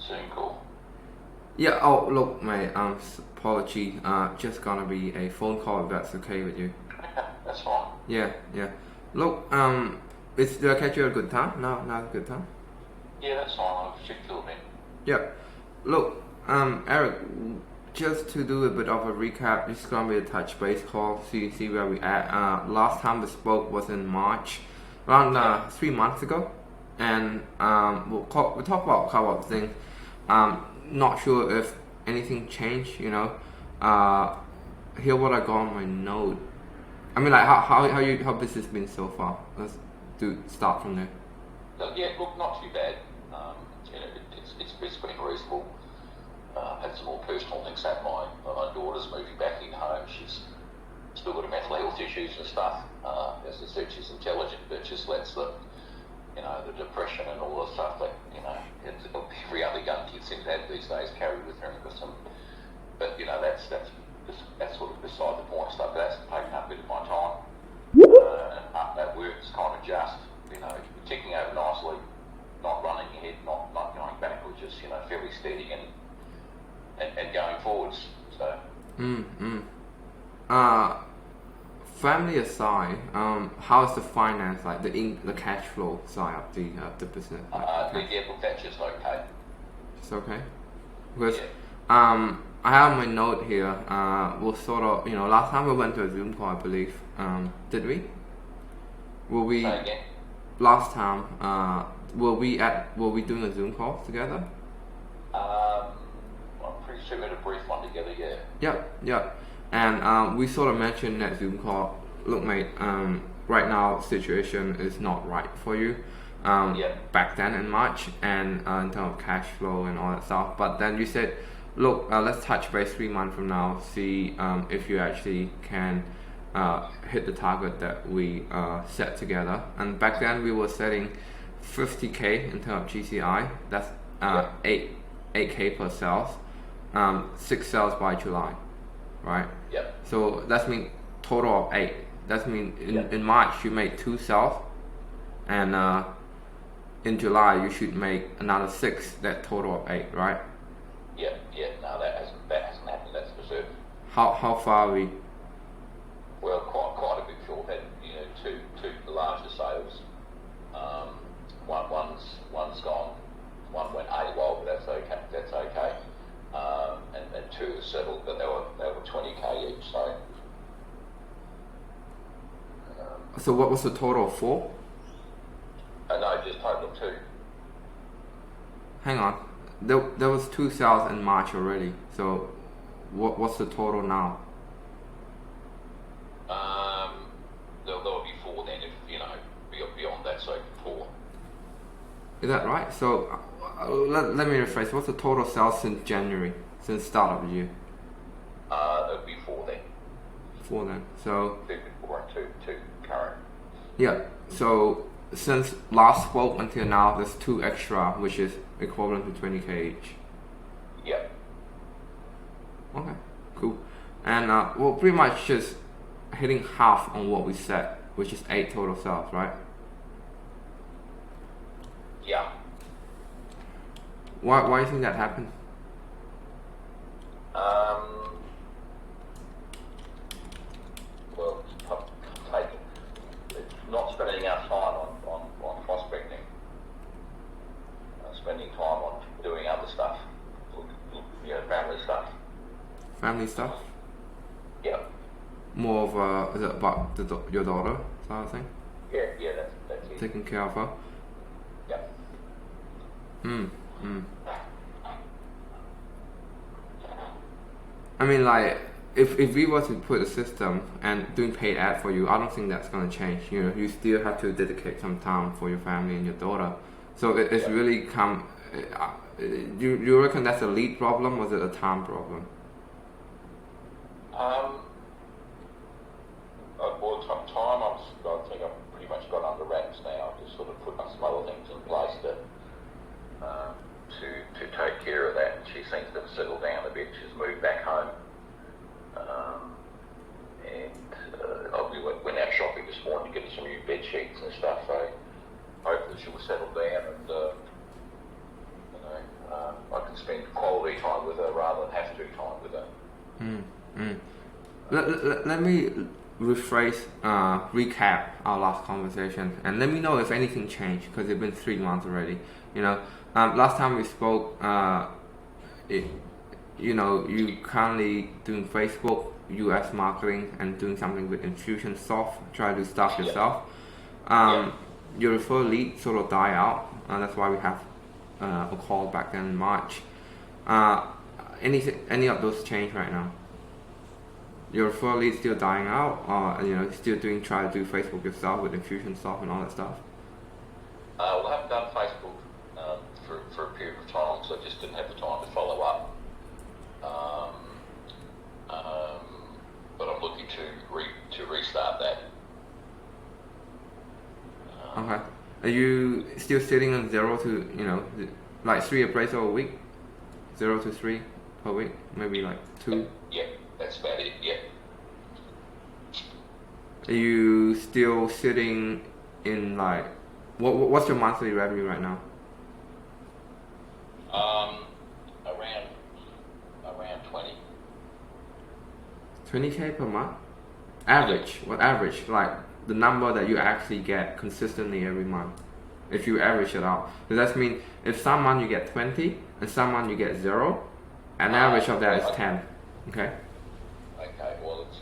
Zoom call. Yeah, oh, look, mate, apology, just gonna be a phone call if that's okay with you. That's fine. Yeah. Look, did I catch you at a good time? No, not a good time? Yeah, that's fine. I've checked your in. Yeah. Look, Eric, just to do a bit of a recap, this is gonna be a touch base call, see where we at. Last time we spoke was in March, around 3 months ago, and we'll talk about a couple of things. Not sure if anything changed, Here what I got on my note. I mean, like how business been so far? Let's start from there. Look, not too bad. It's been reasonable. Had some more personal things happen. My daughter's moving back in home. She's still got mental health issues and stuff. As I said, she's intelligent, but just lets the depression and all the stuff that every other young kid seems to have these days carry with her. But that's sort of beside the point stuff. That's taken up a bit of my time. And part of that work's kind of just ticking over nicely, not running ahead, not going backwards, just fairly steady and going forwards. So. Family aside, how's the finance, like the cash flow side of the business? That's just okay. It's okay, because I have my note here. We'll sort of, last time we went to a Zoom call, I believe. Did we? Were we? Say again? Last time, were we doing a Zoom call together? I'm pretty sure we had a brief one together. Yeah. Yeah. And we sort of mentioned that Zoom call, look mate, right now situation is not right for you. Back then in March, and in terms of cash flow and all that stuff. But then you said, look, let's touch base 3 months from now, see if you actually can hit the target that we set together. And back then we were setting 50k in terms of GCI. That's 8k per sales, 6 sales by July. Right? Yep. So that means total of 8. That means in March you made 2 sales, and in July you should make another 6. That total of 8, right? Yeah. No, that hasn't happened. That's for certain. How far are we? Well, quite a bit short. Had two larger sales. One's gone. One went AWOL, but that's okay. And 2 are settled, but they were 20k each. So what was the total of 4? No, just total of 2. Hang on, there was 2 sales in March already. So what's the total now? There'll be 4 then, if beyond that, so 4. Is that right? So let me rephrase. What's the total sales since January, since start of the year? There'll be 4 then. 4 then. So 2 before and 2 current. Yeah. So since last spoke until now, there's 2 extra, which is equivalent to 20k each. Yep. Okay. Cool. And we're pretty much just hitting half on what we set, which is 8 total sales, right? Yeah. Why do you think that happened? Well, it's not spending our time on prospecting. Spending time on doing other stuff, family stuff. Family stuff? Yeah. More of is it about your daughter sort of thing? Yeah, that's it. Taking care of her? Yeah. I mean, like, if we were to put a system and doing paid ad for you, I don't think that's gonna change. You still have to dedicate some time for your family and your daughter. So it's really you reckon that's a lead problem, or is it a time problem? Well, time, I think I've pretty much got under wraps now. I've just sort of put some other things in place to take care of that. She seems to have settled down a bit. She's moved back home. We went out shopping this morning to get some new bed sheets and stuff, so hopefully she'll settle down and I Let me recap our last conversation, and let me know if anything changed, because it's been 3 months already. Last time we spoke, you currently doing Facebook, US marketing, and doing something with Infusionsoft, try to do stuff yourself. Your referral lead sort of die out, and that's why we have a call back then in March. Any of those change right now? Your referral lead still dying out, or still try to do Facebook yourself with Infusionsoft and all that stuff? Well, I haven't done Facebook for a period of time, so I just didn't have the time to follow up. But I'm looking to restart that. Okay. Are you still sitting on 0 to like 3 appraisal a week? 0 to 3 per week, maybe like 2. Yeah, that's about it. Yeah. Are you still sitting in like what's your monthly revenue right now? Around 20. 20K per month? Average? What average? Like the number that you actually get consistently every month. If you average it out. Does that mean if some month you get 20 and some month you get 0, an average of that is 10. Okay? Okay, well it's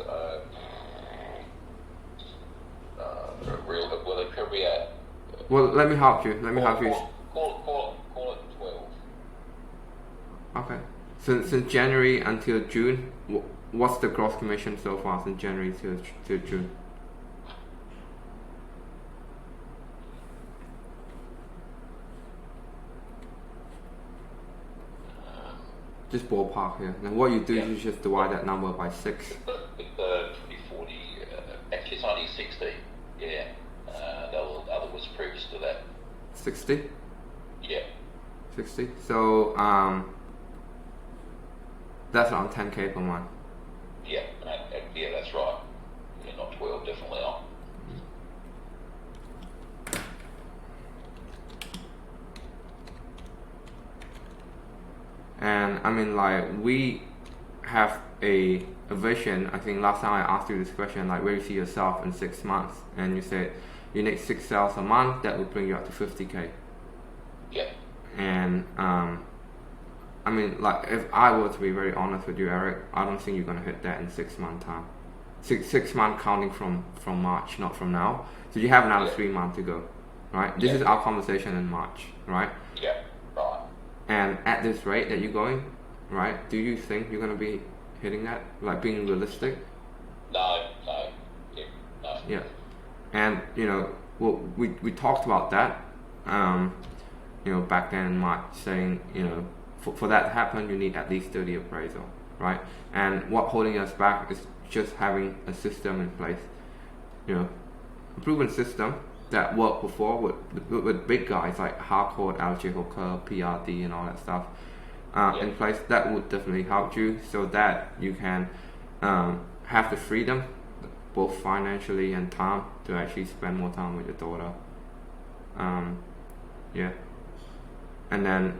well it could be a. Well, let me help you. Call it 12. Okay. Since January until June, what's the gross commission so far since January to June? Just ballpark here. And what you do is you just divide that number by 6. 20, 40, actually it's only 60. Yeah. The other was previous to that. 60? Yeah. 60. So that's around 10K per month. Yeah, yeah, that's right. Yeah, not 12, definitely not. And I mean, like, we have a vision. I think last time I asked you this question, like, where you see yourself in 6 months, and you said you need 6 sales a month. That will bring you up to 50K. Yeah. And I mean, like, if I were to be very honest with you, Eric, I don't think you're gonna hit that in 6 months time. Six months counting from March, not from now. So you have another 3 months to go, right? This is our conversation in March, right? Yeah. Right. And at this rate that you're going, right? Do you think you're gonna be hitting that? Like being realistic? No. Yeah. No. Yeah. And well, we talked about that. Back then in March, saying for that to happen, you need at least 30 appraisal, right? And what holding us back is just having a system in place, a proven system that worked before with big guys like Hardcore, LG Hooker, PRD, and all that stuff in place. That would definitely help you, so that you can have the freedom, both financially and time, to actually spend more time with your daughter. Yeah. And then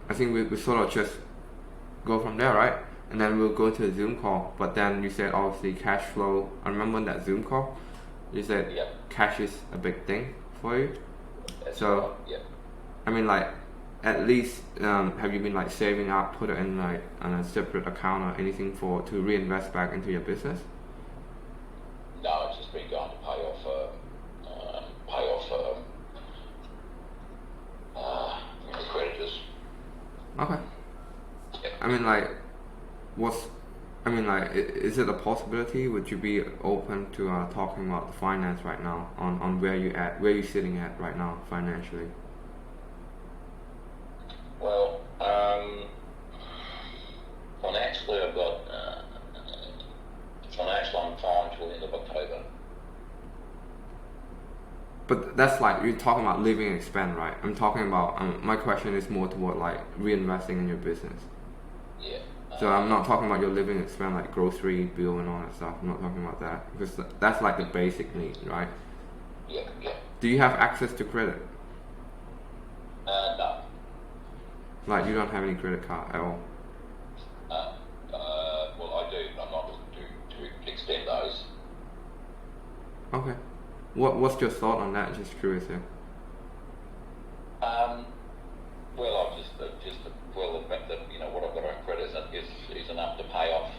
I think we sort of just go from there, right? And then we'll go to a Zoom call. But then you said obviously cash flow. I remember that Zoom call, you said cash is a big thing for you. That's so right. Yeah. I mean, like, at least have you been like saving up, put it in like on a separate account or anything to reinvest back into your business? No, it's just been going to pay off creditors. Okay. Yeah. I mean, like, is it a possibility? Would you be open to talking about the finance right now on where you sitting at right now financially? Well, financially I've got financially I'm fine till the end of October. But that's like, you're talking about living expense, right? I'm talking about, my question is more toward like reinvesting in your business. Yeah. So I'm not talking about your living expense like grocery bill and all that stuff. I'm not talking about that, because that's like the basic need, right? Yeah. Do you have access to credit? No. Like, you don't have any credit card at all? Well, I do. extend those. Okay. What's your thought on that? Just curious here. Well, I've the fact that what I've got on credit is enough to pay off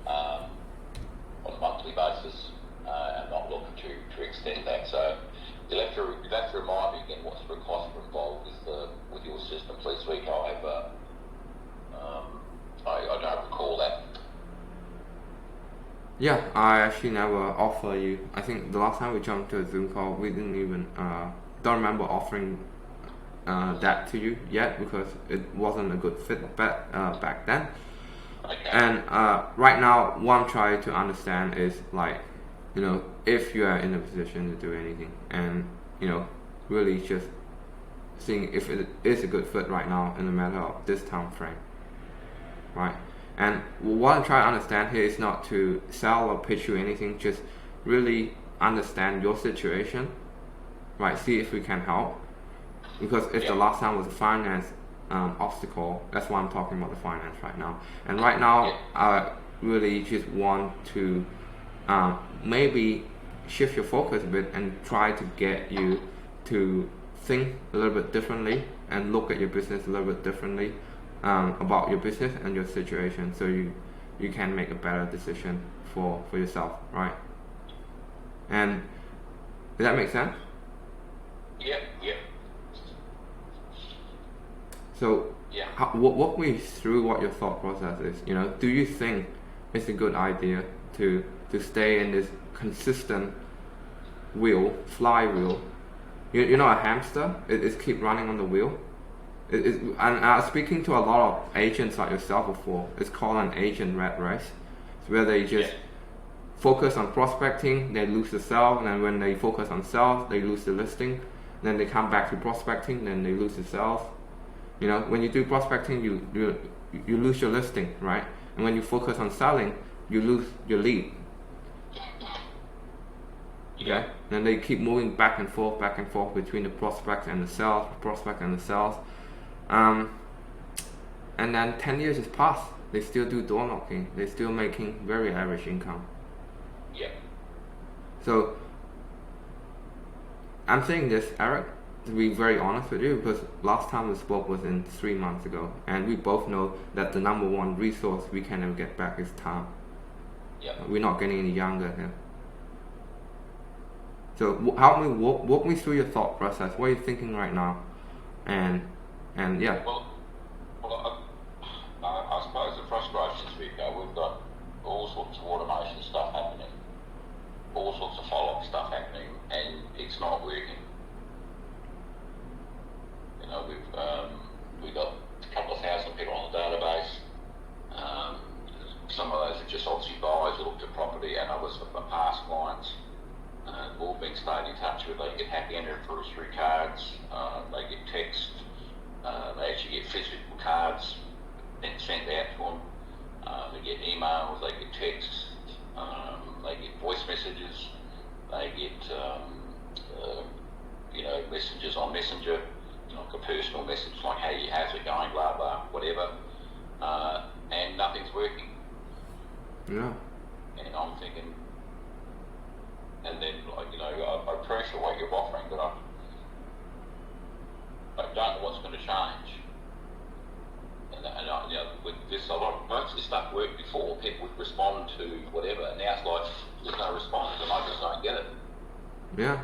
on a monthly basis, and not looking to extend that. So you'll have to remind me again what sort of costs are involved with your system, please, Vico. I don't recall that. Yeah, I actually never offer you. I think the last time we jumped to a Zoom call, we didn't even don't remember offering that to you yet because it wasn't a good fit back then. Okay. And right now, what I'm trying to understand is like, if you are in a position to do anything, and really just seeing if it is a good fit right now in the matter of this time frame, right? And what I'm trying to understand here is not to sell or pitch you anything, just really understand your situation, right? See if we can help. Because if the last time was a finance obstacle, that's why I'm talking about the finance right now. And right now, I really just want to maybe shift your focus a bit and try to get you to think a little bit differently and look at your business a little bit differently about your business and your situation, so you can make a better decision for yourself, right? And does that make sense? Yeah. So walk me through what your thought process is. Do you think it's a good idea to stay in this consistent flywheel? A hamster, it's keep running on the wheel. And speaking to a lot of agents like yourself before, it's called an agent rat race. It's where they just focus on prospecting, they lose the sale, and then when they focus on sales, they lose the listing. Then they come back to prospecting, then they lose the sales. When you do prospecting, you lose your listing, right? And when you focus on selling, you lose your lead. Okay? Then they keep moving back and forth between the prospect and the sales, and then 10 years has passed. They still do door knocking. They're still making very average income. Yeah. So I'm saying this, Eric, to be very honest with you, because last time we spoke was in 3 months ago, and we both know that the number one resource we can never get back is time. Yeah. We're not getting any younger here. So help me walk me through your thought process. What are you thinking right now? And yeah. Well, I suppose the frustrations we've got all sorts of automation stuff happening, all sorts of follow-up stuff happening, and it's not working. We've got a couple of thousand people on the database. Some of those are just obviously buyers who looked at property, and others are past clients. All being stayed in touch with. They get happy anniversary cards, they get text, they actually get physical cards sent out to them. They get emails, they get texts, they get voice messages, they get messages on Messenger, like a personal message like, hey, how's it going, blah blah, whatever, and nothing's working. Yeah. And I'm thinking, and then I appreciate what you're offering, but I don't know what's going to change. And with this, most of this stuff worked before. People would respond to whatever, and now it's like there's no response, and I just don't get it. Yeah.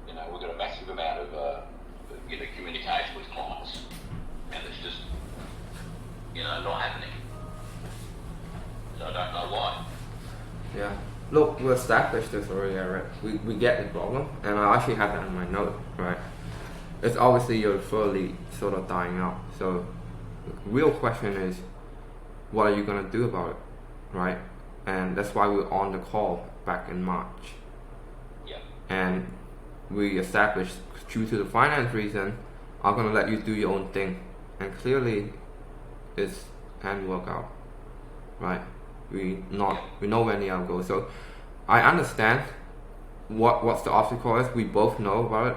We've got a massive amount of communication with clients, and it's just not happening. So I don't know why. Yeah. Look, we established this already, right? We get the problem, and I actually have that in my note, right? It's obviously your referral lead sort of dying out. So the real question is, what are you going to do about it, right? And that's why we were on the call back in March. Yeah. And we established, due to the finance reason, I'm going to let you do your own thing. And clearly, it can work out, right? We nowhere near our goal. So I understand what's the obstacle is. We both know about it,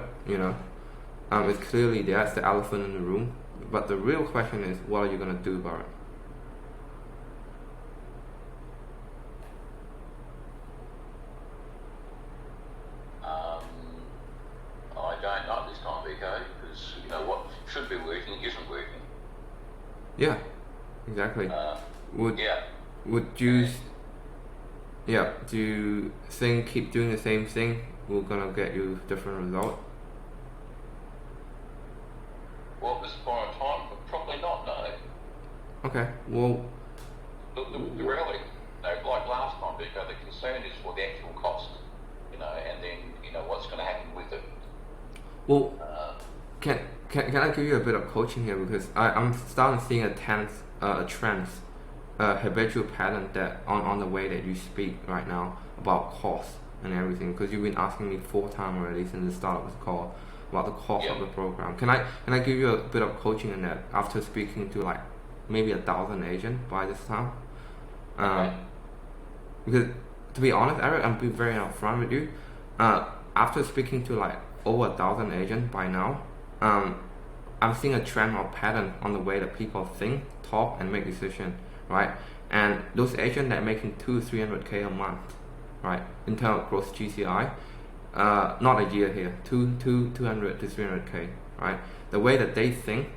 it's clearly there, it's the elephant in the room. But the real question is, what are you going to do about it? Yeah, exactly. Would Yeah. would you do you think keep doing the same thing will gonna get you different result? Well, at this point in time, probably not, no. Okay, well, The really, like last time, Vico, the concern is for the actual cost, and then, what's going to happen with it. well, can I give you a bit of coaching here, because I'm starting seeing a trend, habitual pattern that on the way that you speak right now about cost and everything, because you've been asking me 4 times already since the start of this call about the cost of the program. Can I give you a bit of coaching in that after speaking to like maybe 1,000 agents by this time? Because to be honest, Eric, I'm being very upfront with you. After speaking to like over 1,000 agents by now, I'm seeing a trend or pattern on the way that people think, talk, and make decisions, right? And those agents that are making 200-300K a month, right, in terms of gross GCI, not a year here, 200 to 300K, right? The way that they think,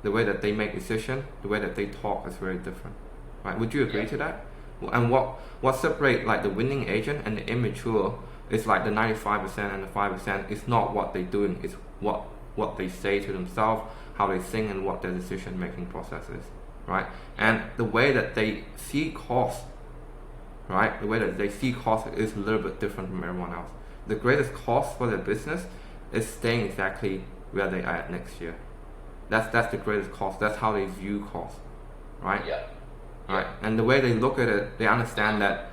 the way that they make decisions, the way that they talk is very different, right? Would you agree to that? And what separates like the winning agent and the immature is like the 95% and the 5% is not what they're doing, it's what they say to themselves, how they think, and what their decision making process is, right? And the way that they see cost, right? The way that they see cost is a little bit different from everyone else. The greatest cost for their business is staying exactly where they are at next year. That's the greatest cost. That's how they view cost, right? Yeah. Right. And the way they look at it, they understand that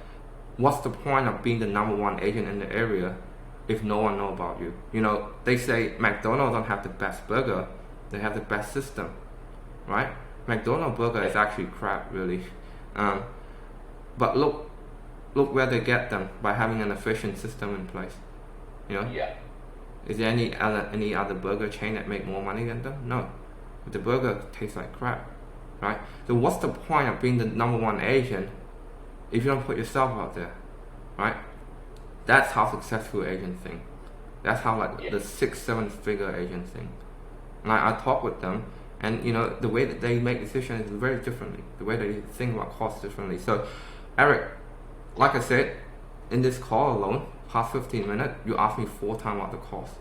what's the point of being the #1 agent in the area if no one knows about you? They say McDonald's don't have the best burger, they have the best system, right? McDonald's burger is actually crap, really. But look where they get them, by having an efficient system in place. Yeah. Is there any other burger chain that make more money than them? No. But the burger tastes like crap, right? So what's the point of being the #1 agent if you don't put yourself out there, right? That's how successful agents think. That's how the 6-7 figure agents think. And I talk with them, and the way that they make decisions is very differently. The way they think about cost differently. So, Eric, like I said, in this call alone, past 15 minutes, you asked me 4 times about the cost,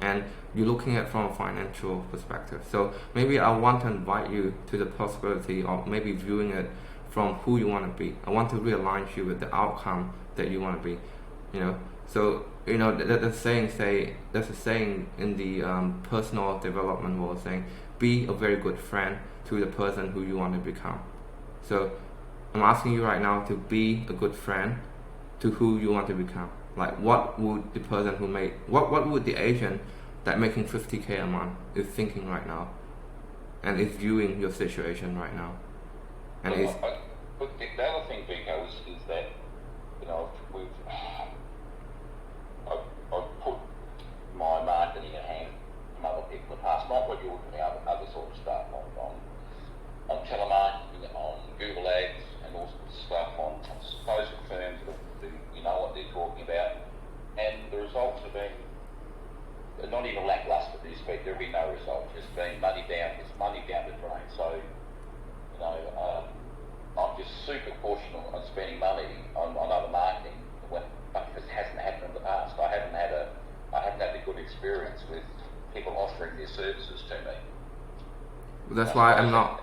and you're looking at it from a financial perspective. So maybe I want to invite you to the possibility of maybe viewing it from who you want to be. I want to realign you with the outcome that you want to be. So there's a saying in the personal development world saying, be a very good friend to the person who you want to become. So I'm asking you right now to be a good friend to who you want to become. Like, what would the person what would the agent that making 50K a month is thinking right now, and is viewing your situation right now, and But the other thing, Vico, is that I've put my marketing in hand from other people in the past, not what you're doing, other sort of stuff on telemarketing, on Google Ads, and all sorts of stuff on supposed firms that you know what they're talking about, and the results have been not even lackluster. There'll be no result. Just being money down the drain. So I'm just super cautious on spending money on other marketing because it hasn't happened in the past. I haven't had a good experience with people offering their services to me. That's why I'm not.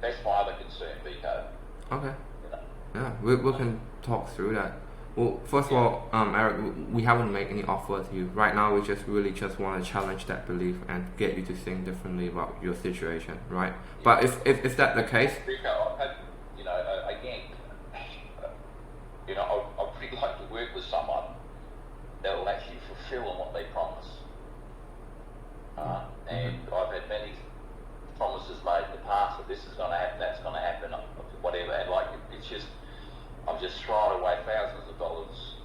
That's my other concern, Vico. Okay. Yeah, we can talk through that. Well, first of all, Eric, we haven't made any offer to you. Right now, we just want to challenge that belief and get you to think differently about your situation, right? But if that's the case, Vico, again, I'd pretty like to work with someone that will actually fulfill on what they promise. And I've had many promises made in the past that this is going to happen, that's going to happen, whatever, and I'm just throwing away thousands of dollars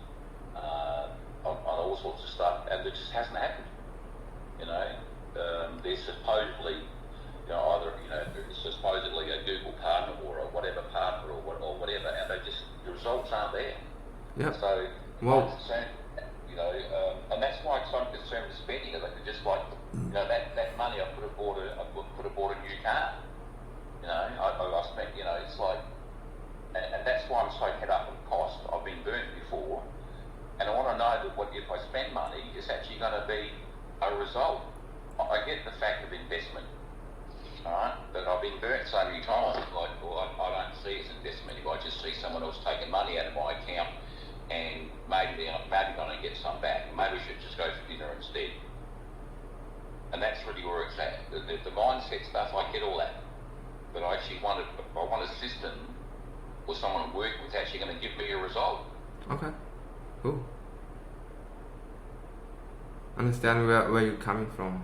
on all sorts of stuff, and it just hasn't happened. There's supposedly, it's supposedly a Google partner or a whatever partner or whatever, and the results aren't there. Yeah. So I'm concerned, and that's why I'm concerned with spending it. Just like, that money I could have bought a new car. so many times, like, well, I don't see it as investment anymore. I just see someone else taking money out of my account, and maybe I'm going to get some back. Maybe we should just go for dinner instead. And that's really where it's at. The mindset stuff, I get all that, but I actually want a system or someone I'm working with actually going to give me a result. Okay, cool. Understand where you're coming from,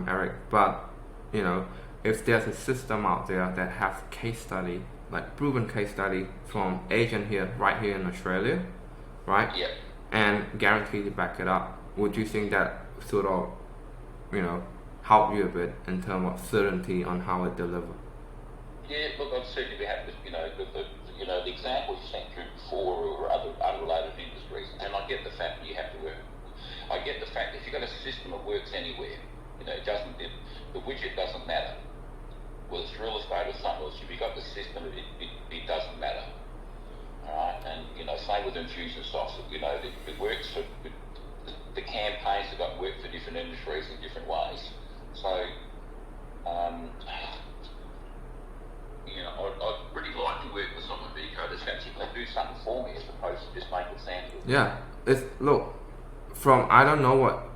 Eric, but you know, if there's a system out there that has case study, like proven case study from agent here, right here in Australia, right? Yeah. And guaranteed to back it up, would you think that sort of, you know, help you a bit in terms of certainty on how it delivers? Yeah, look, I'd certainly be happy with, the examples you sent through before or other unrelated industries, and I get the fact that you have to work. I get the fact that if you've got a system that works anywhere, the widget doesn't matter. Whether it's real estate or something else, if you've got the system, it doesn't matter. Alright, and same with Infusionsoft, it works for the campaigns have got work for different industries in different ways. So I'd really like to work with someone, Vico, that's actually going to do something for me as opposed to just make it sound good. Yeah, from I don't know what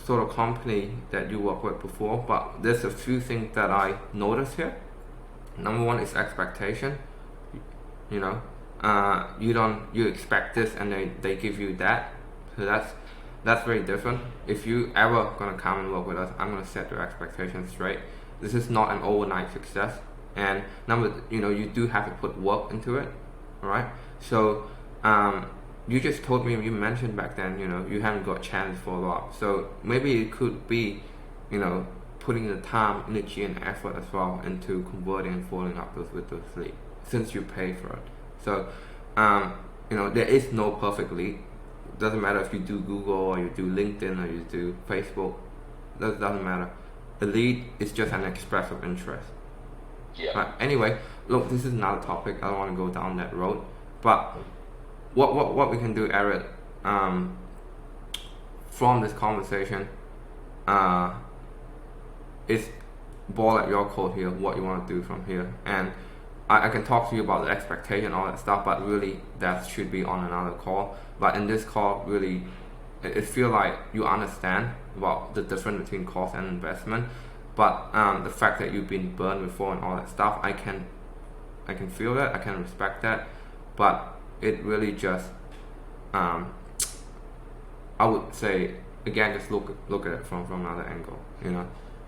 sort of company that you work with before, but there's a few things that I noticed here. Number one is expectation. You expect this and they give you that. So that's very different. If you ever gonna come and work with us, I'm gonna set your expectations straight. This is not an overnight success. And you do have to put work into it, right? So you just told me, you mentioned back then, you haven't got a chance for a lot. So maybe it could be, putting the time, energy, and effort as well into converting and following up with those leads, since you pay for it. So, there is no perfect lead. Doesn't matter if you do Google or you do LinkedIn or you do Facebook. That doesn't matter. The lead is just an express of interest. Yeah. Anyway, look, this is another topic. I don't want to go down that road. But what we can do, Eric, from this conversation, is ball at your court here, what you want to do from here. And I can talk to you about the expectation, all that stuff, but really that should be on another call. But in this call, really, it feels like you understand about the difference between cost and investment. But the fact that you've been burned before and all that stuff, I can feel that, I can respect that. But it really just, I would say, again, just look at it from another angle,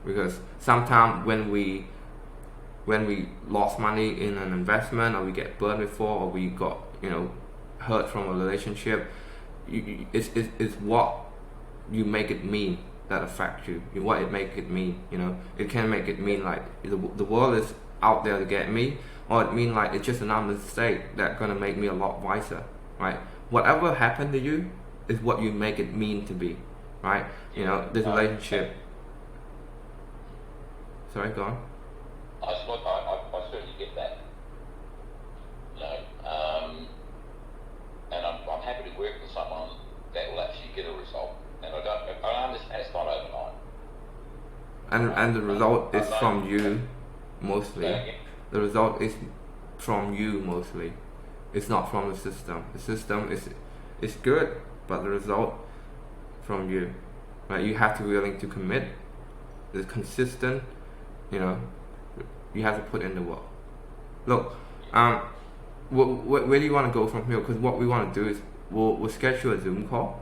because sometimes when we lost money in an investment, or we get burned before, or we got hurt from a relationship, it's what you make it mean that affect you. What it make it mean, it can make it mean like the world is out there to get me, or it mean like it's just another mistake that's gonna make me a lot wiser, right? Whatever happened to you is what you make it mean to be, right? This relationship. Sorry, go on. I certainly get that. And I'm happy to work with someone that will actually get a result. And I understand it's not overnight. And the result is from you, mostly. The result is from you mostly. It's not from the system. The system is good, but the result from you. Right? You have to be willing to commit. It's consistent. You have to put in the work. Look, where do you want to go from here? Because what we want to do is we'll schedule a Zoom call,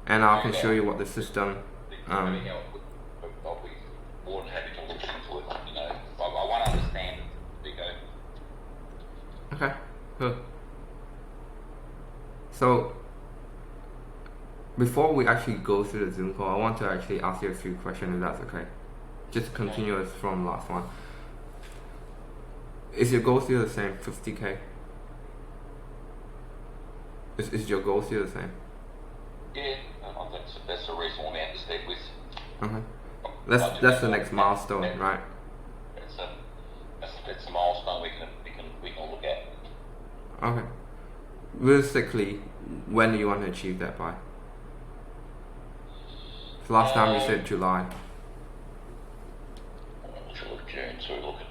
and I can show you what the system. I'll be more than happy to look into it. I want to understand it, Vico. Okay, good. So before we actually go through the Zoom call, I want to actually ask you a few questions, if that's okay. Just continue from last one. Is your goal still the same, 50K? Is your goal still the same? Yeah, I think that's a reasonable amount to stick with. That's the next milestone, right? It's a milestone we can look at. Okay. Realistically, when do you want to achieve that by? So last time you said July. Let's look at June, so we look at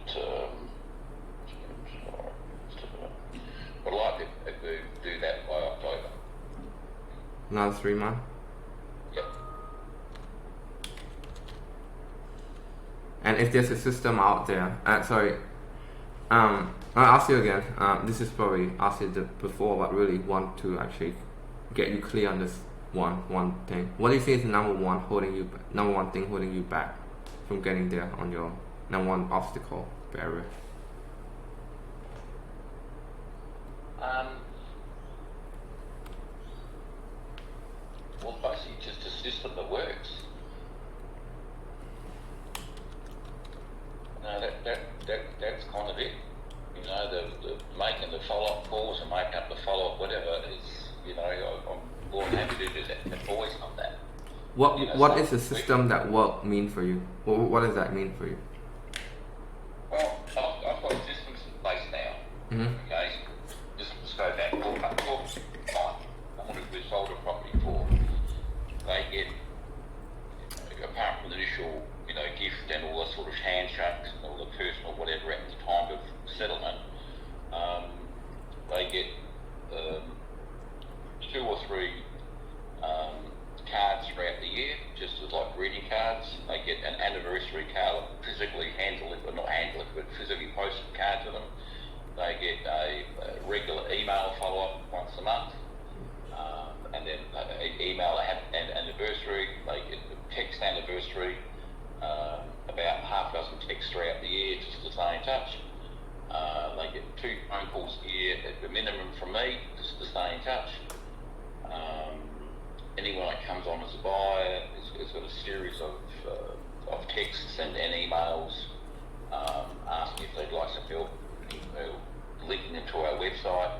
Another 3 months. Yep. And if there's a system out there, I'll ask you again. This is probably asked you before, but really want to actually get you clear on this one thing. What do you think is the number one thing holding you back from getting there on your number one obstacle barrier? Well, basically just a system that works. No, that's kind of it. You know, the making the follow-up calls and making up the follow-up whatever is, you know, I'm more than happy to do that. I've always done that. What is the system that work mean for you? What does that mean for you? Well, I've got systems in place now. Mm-hmm. Okay, just go back. We sold a property for. They get, apart from the initial, you know, gift and all the sort of handshakes and all the personal whatever at the time of settlement, they get 2 or 3 cards throughout the year, just as like greeting cards. They get an anniversary card, physically but physically posted card to them. They get a regular email follow-up once a month, and then an email an anniversary. They get a text anniversary, about half a dozen texts throughout the year just to stay in touch. They get 2 phone calls a year at the minimum from me just to stay in touch. Anyone that comes on as a buyer has got a series of texts and emails asking if they'd like some help, linking them to our website,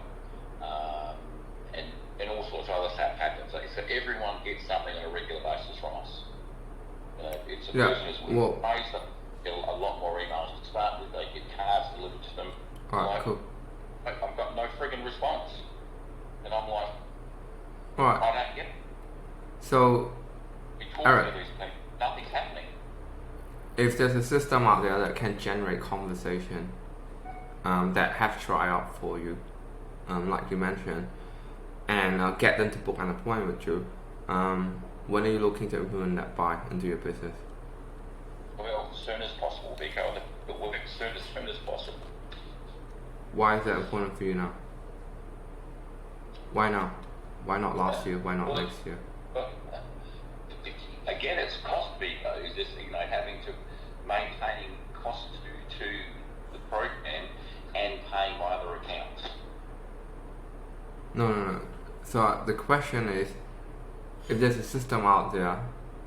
and all sorts of other stuff happens. So everyone gets something on a regular basis from us. It's a business with raised up, get a lot more emails to start with. They get cards delivered to them. Alright, cool. I've got no friggin' response. And I'm like, Alright. I don't get it. So, alright. Nothing's happening. If there's a system out there that can generate conversation that have tryout for you, like you mentioned, and get them to book an appointment with you, when are you looking to implement that by into your business? Well, as soon as possible, Vico. The work as soon as possible. Why is that important for you now? Why now? Why not last year? Why not next year? Again, it's cost, Vico. Is just, you know, having to maintaining cost to the program and paying my other accounts. No. So the question is, if there's a system out there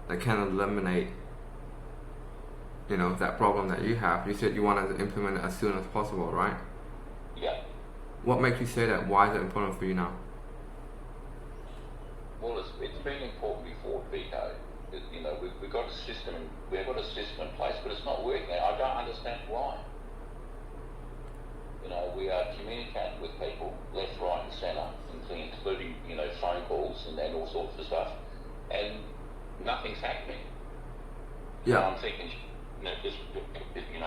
that can eliminate, you know, that problem that you have, you said you wanted to implement it as soon as possible, right? Yeah. What makes you say that? Why is it important for you now? Well, it's been important before, Vico. You know, we've got a system in place, but it's not working. I don't understand why. You know, we are communicating with people left, right, and centre, including, you know, phone calls and all sorts of stuff, and nothing's happening. Yeah. So I'm thinking, you know,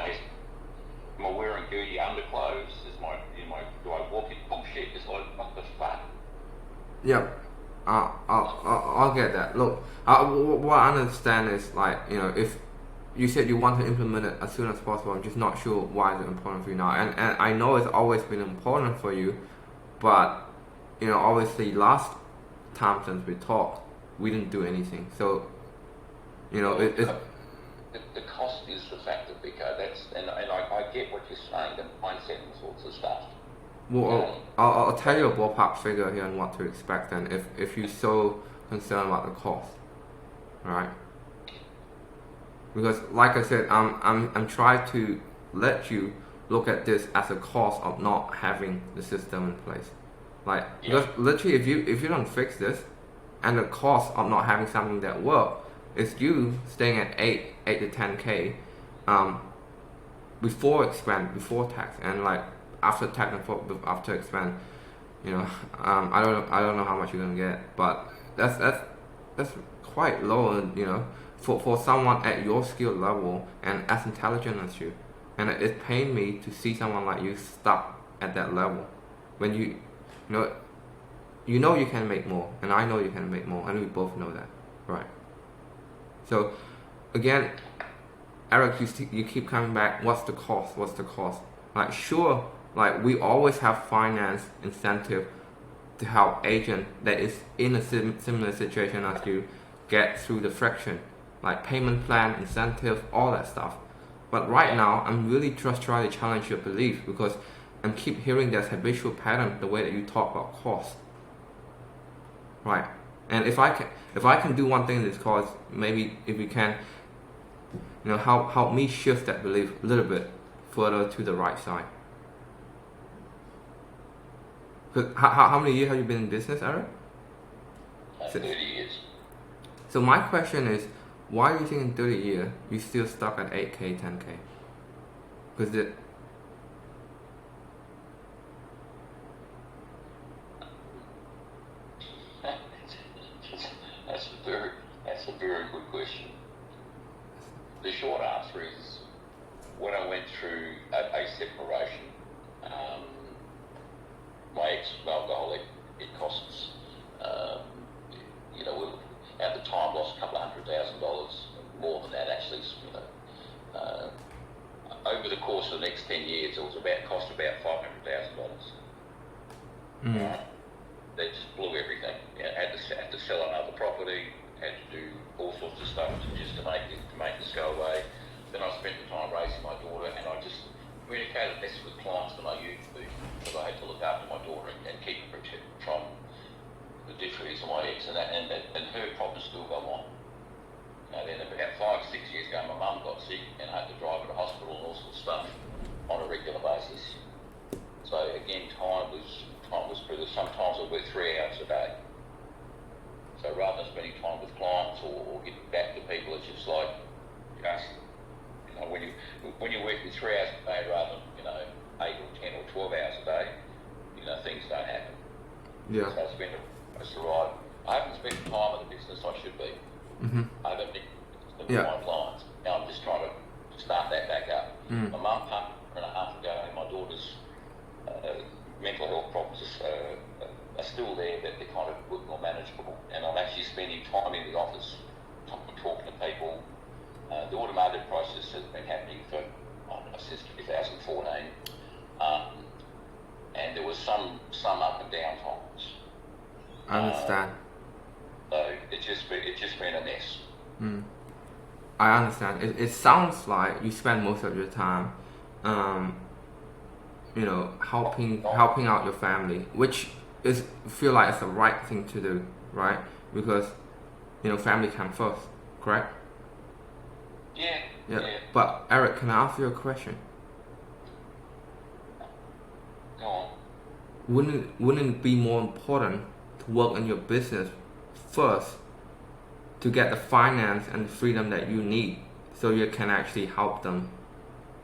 am I wearing dirty underclothes? Do I walk in bullshit? It's like, what the fuck? Yeah. I'll get that. Look, what I understand is, like, you know, if you said you want to implement it as soon as possible, I'm just not sure why it's important for you now. And I know it's always been important for you, but, you know, obviously last time since we talked, we didn't do anything. So, you know, the cost is the factor, Vico. And I get what you're saying, the mindset and sorts of stuff. Well, I'll tell you a ballpark figure here and what to expect then, if you're so concerned about the cost, right? Because, like I said, I'm trying to let you look at this as a cost of not having the system in place. Like, because literally, if you don't fix this, and the cost of not having something that works is you staying at 8 to 10K, before tax, and like after tax and after expand, you know, I don't know how much you're gonna get, but that's quite low, and, you know, for someone at your skill level and as intelligent as you, and it pained me to see someone like you stuck at that level when you know, you know you can make more, and I know you can make more, and we both know that, right? So, again, Eric, you keep coming back. What's the cost? What's the cost? Like, sure, like we always have finance incentive to help agent that is in a similar situation as you get through the friction, like payment plan, incentive, all that stuff. But right now, I'm really just trying to challenge your belief because I'm keep hearing that habitual pattern, the way that you talk about cost, right? And if I can do one thing in this cause, maybe if you can, help me shift that belief a little bit further to the right side. How many years have you been in business, Eric? 30 years. So my question is, why do you think in 30 years you still stuck at 8K, 10K? Because that's a very good question. The short answer is, when I went through a separation, my ex-alcoholic, it costs, at the time lost a couple of $100,000, more than that actually, over the course of the next 10 years, it was cost about $500,000. They just blew everything. Had to sell another property, had to do all sorts of stuff just to make this go away. Then I spent the time raising my daughter, and I just communicated less with clients than I used to, because I had to look after my daughter and keep her protected from the difficulties of my ex, and her problems still go on. Then about 5 or 6 years ago, my mum got sick and I had to drive her to hospital and all sorts of stuff on a regular basis. So again, time was precious. Sometimes I work 3 hours a day. So rather than spending time with clients or getting back to people, it's just like, when you work 3 hours a day rather than 8 or 10 or 12 hours a day, things don't happen. Yeah. So it's the right. I haven't spent time in the business I should be. I haven't been with my clients. Now I'm just trying to start that back up. My mum passed a year and a half ago, and my daughter's mental health problems are still there, but they're kind of a bit more manageable. And I'm actually spending time in the office, talking to people. The automotive process has been happening for, since 2014. And there was some up and down times. I understand. So it's just been a mess. I understand. It sounds like you spend most of your time, helping out your family, which feel like it's the right thing to do, right? Because, family comes first, correct? Yeah. But Eric, can I ask you a question? Go on. Wouldn't it be more important to work on your business first to get the finance and the freedom that you need, so you can actually help them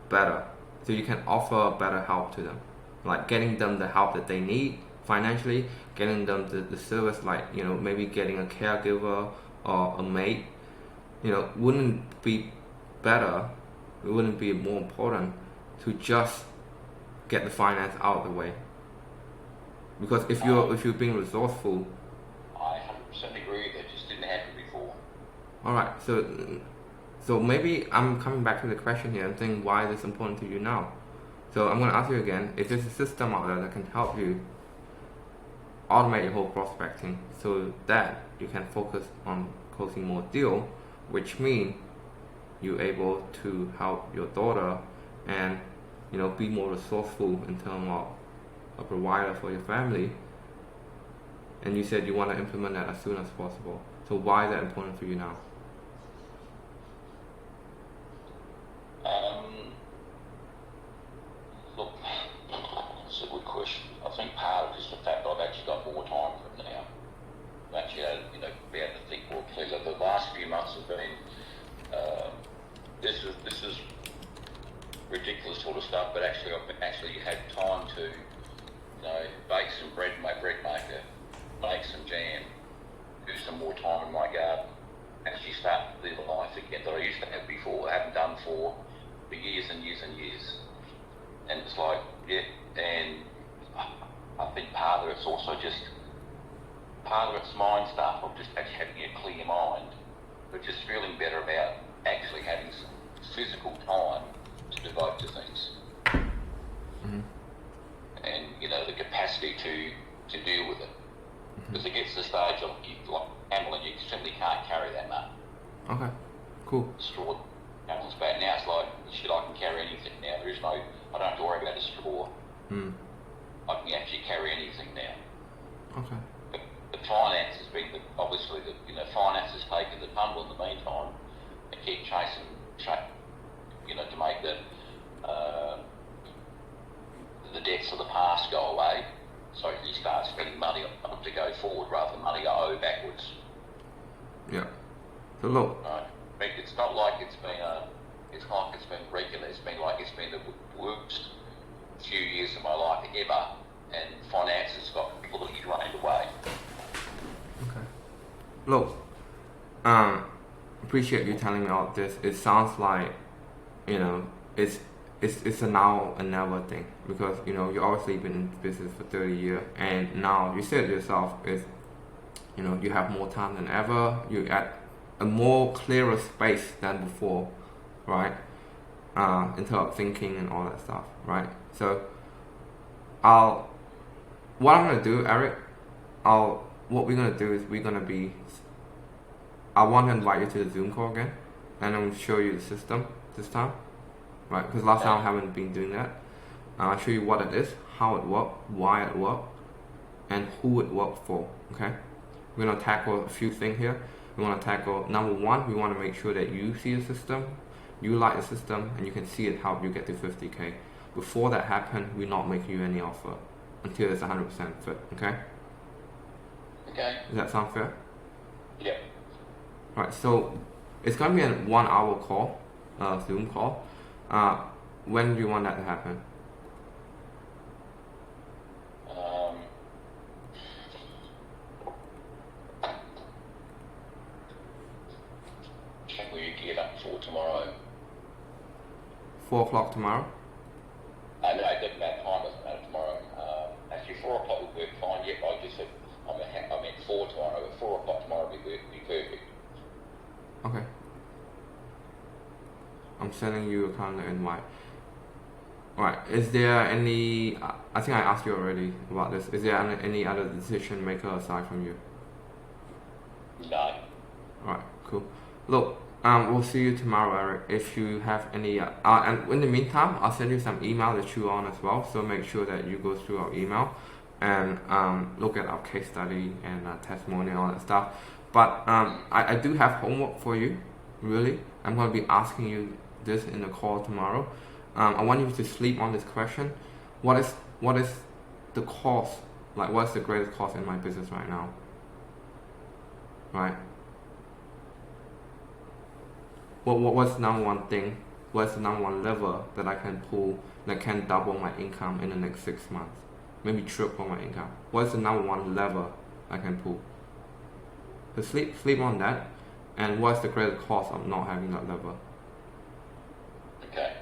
better, so you can offer better help to them, like getting them the help that they need financially, getting them the service, like maybe getting a caregiver or a maid. Wouldn't it be better, wouldn't it be more important to just get the finance out of the way? Because if you're being resourceful, I 100% agree. That just didn't happen before. All right, so maybe I'm coming back to the question here. I'm saying, why is this important to you now? So I'm going to ask you again, if there's a system out there that can help you automate your whole prospecting so that you can focus on closing more deal, which means you're able to help your daughter and be more resourceful in terms of a provider for your family, and you said you want to implement that as soon as possible. So why is that important for you now? Look, that's a good question. I think part of it is the fact that I've actually got more time for it now. I've actually had, be able to think more clearly. The last few months have been, this is ridiculous sort of stuff, but actually I've actually had time to, bake some bread in my bread maker, make some jam, do some more time in my garden, actually start to live a life again that I used to have before. I haven't done for years and years and years. And it's like, and I think part of it's also just part of it's mind stuff, of just actually having a clear mind, but just feeling better about actually having some physical time to devote to things. Mm-hmm. And, the capacity to deal with it. Because it gets to the stage of, like Hamlin, you simply can't carry that much. Okay, cool. Straw. Hamlin's bad. Now it's like, shit, I can carry anything now. I don't have to worry about a straw. I can actually carry anything now. Okay. But the finance has been, obviously, finance has taken the tumble in the meantime and keep chasing, to make the debts of the past go away. So you start spending money on them to go forward rather than money to owe backwards. Yeah. So look. Right. It's not like it's been regular. It's been the worst few years of my life ever, and finances got completely drained away. Okay. Look, appreciate you telling me all this. It sounds like, it's a now and never thing, because you obviously been in business for 30 years, and now you said yourself is, you have more time than ever. You at a more clearer space than before, right? In terms of thinking and all that stuff, right? So, what I'm gonna do, Eric, what we're gonna do is I want to invite you to the Zoom call again, and I'm gonna show you the system this time, right? Because last time I haven't been doing that. I'll show you what it is, how it works, why it works, and who it works for. Okay, we're gonna tackle a few things here. We want to tackle number one. We want to make sure that you see the system, you like the system, and you can see it help you get to 50K. Before that happens, we're not making you any offer until it's 100% fit. Okay? Okay. Does that sound fair? Yeah. Right. So it's gonna be a 1 hour call, Zoom call. When do you want that to happen? Can we get up for tomorrow? 4 o'clock tomorrow? No, it doesn't matter. Time doesn't matter tomorrow. Actually, 4 o'clock would work fine. Yep, I just said I meant 4 tomorrow. But 4 o'clock tomorrow would be perfect. Okay. I'm sending you a calendar invite. Alright, is there any, I think I asked you already about this, is there any other decision maker aside from you? No. Alright, cool. Look, we'll see you tomorrow, Eric. If you have any, and in the meantime, I'll send you some email to chew on as well, so make sure that you go through our email and look at our case study and testimony and all that stuff. But I do have homework for you, really. I'm going to be asking you this in the call tomorrow. I want you to sleep on this question. What is the cost? Like, what's the greatest cost in my business right now? Right? What's the number one thing? What's the number one lever that I can pull that can double my income in the next 6 months? Maybe triple my income. What's the number one lever I can pull? So sleep on that. And what's the greatest cost of not having that lever? Okay.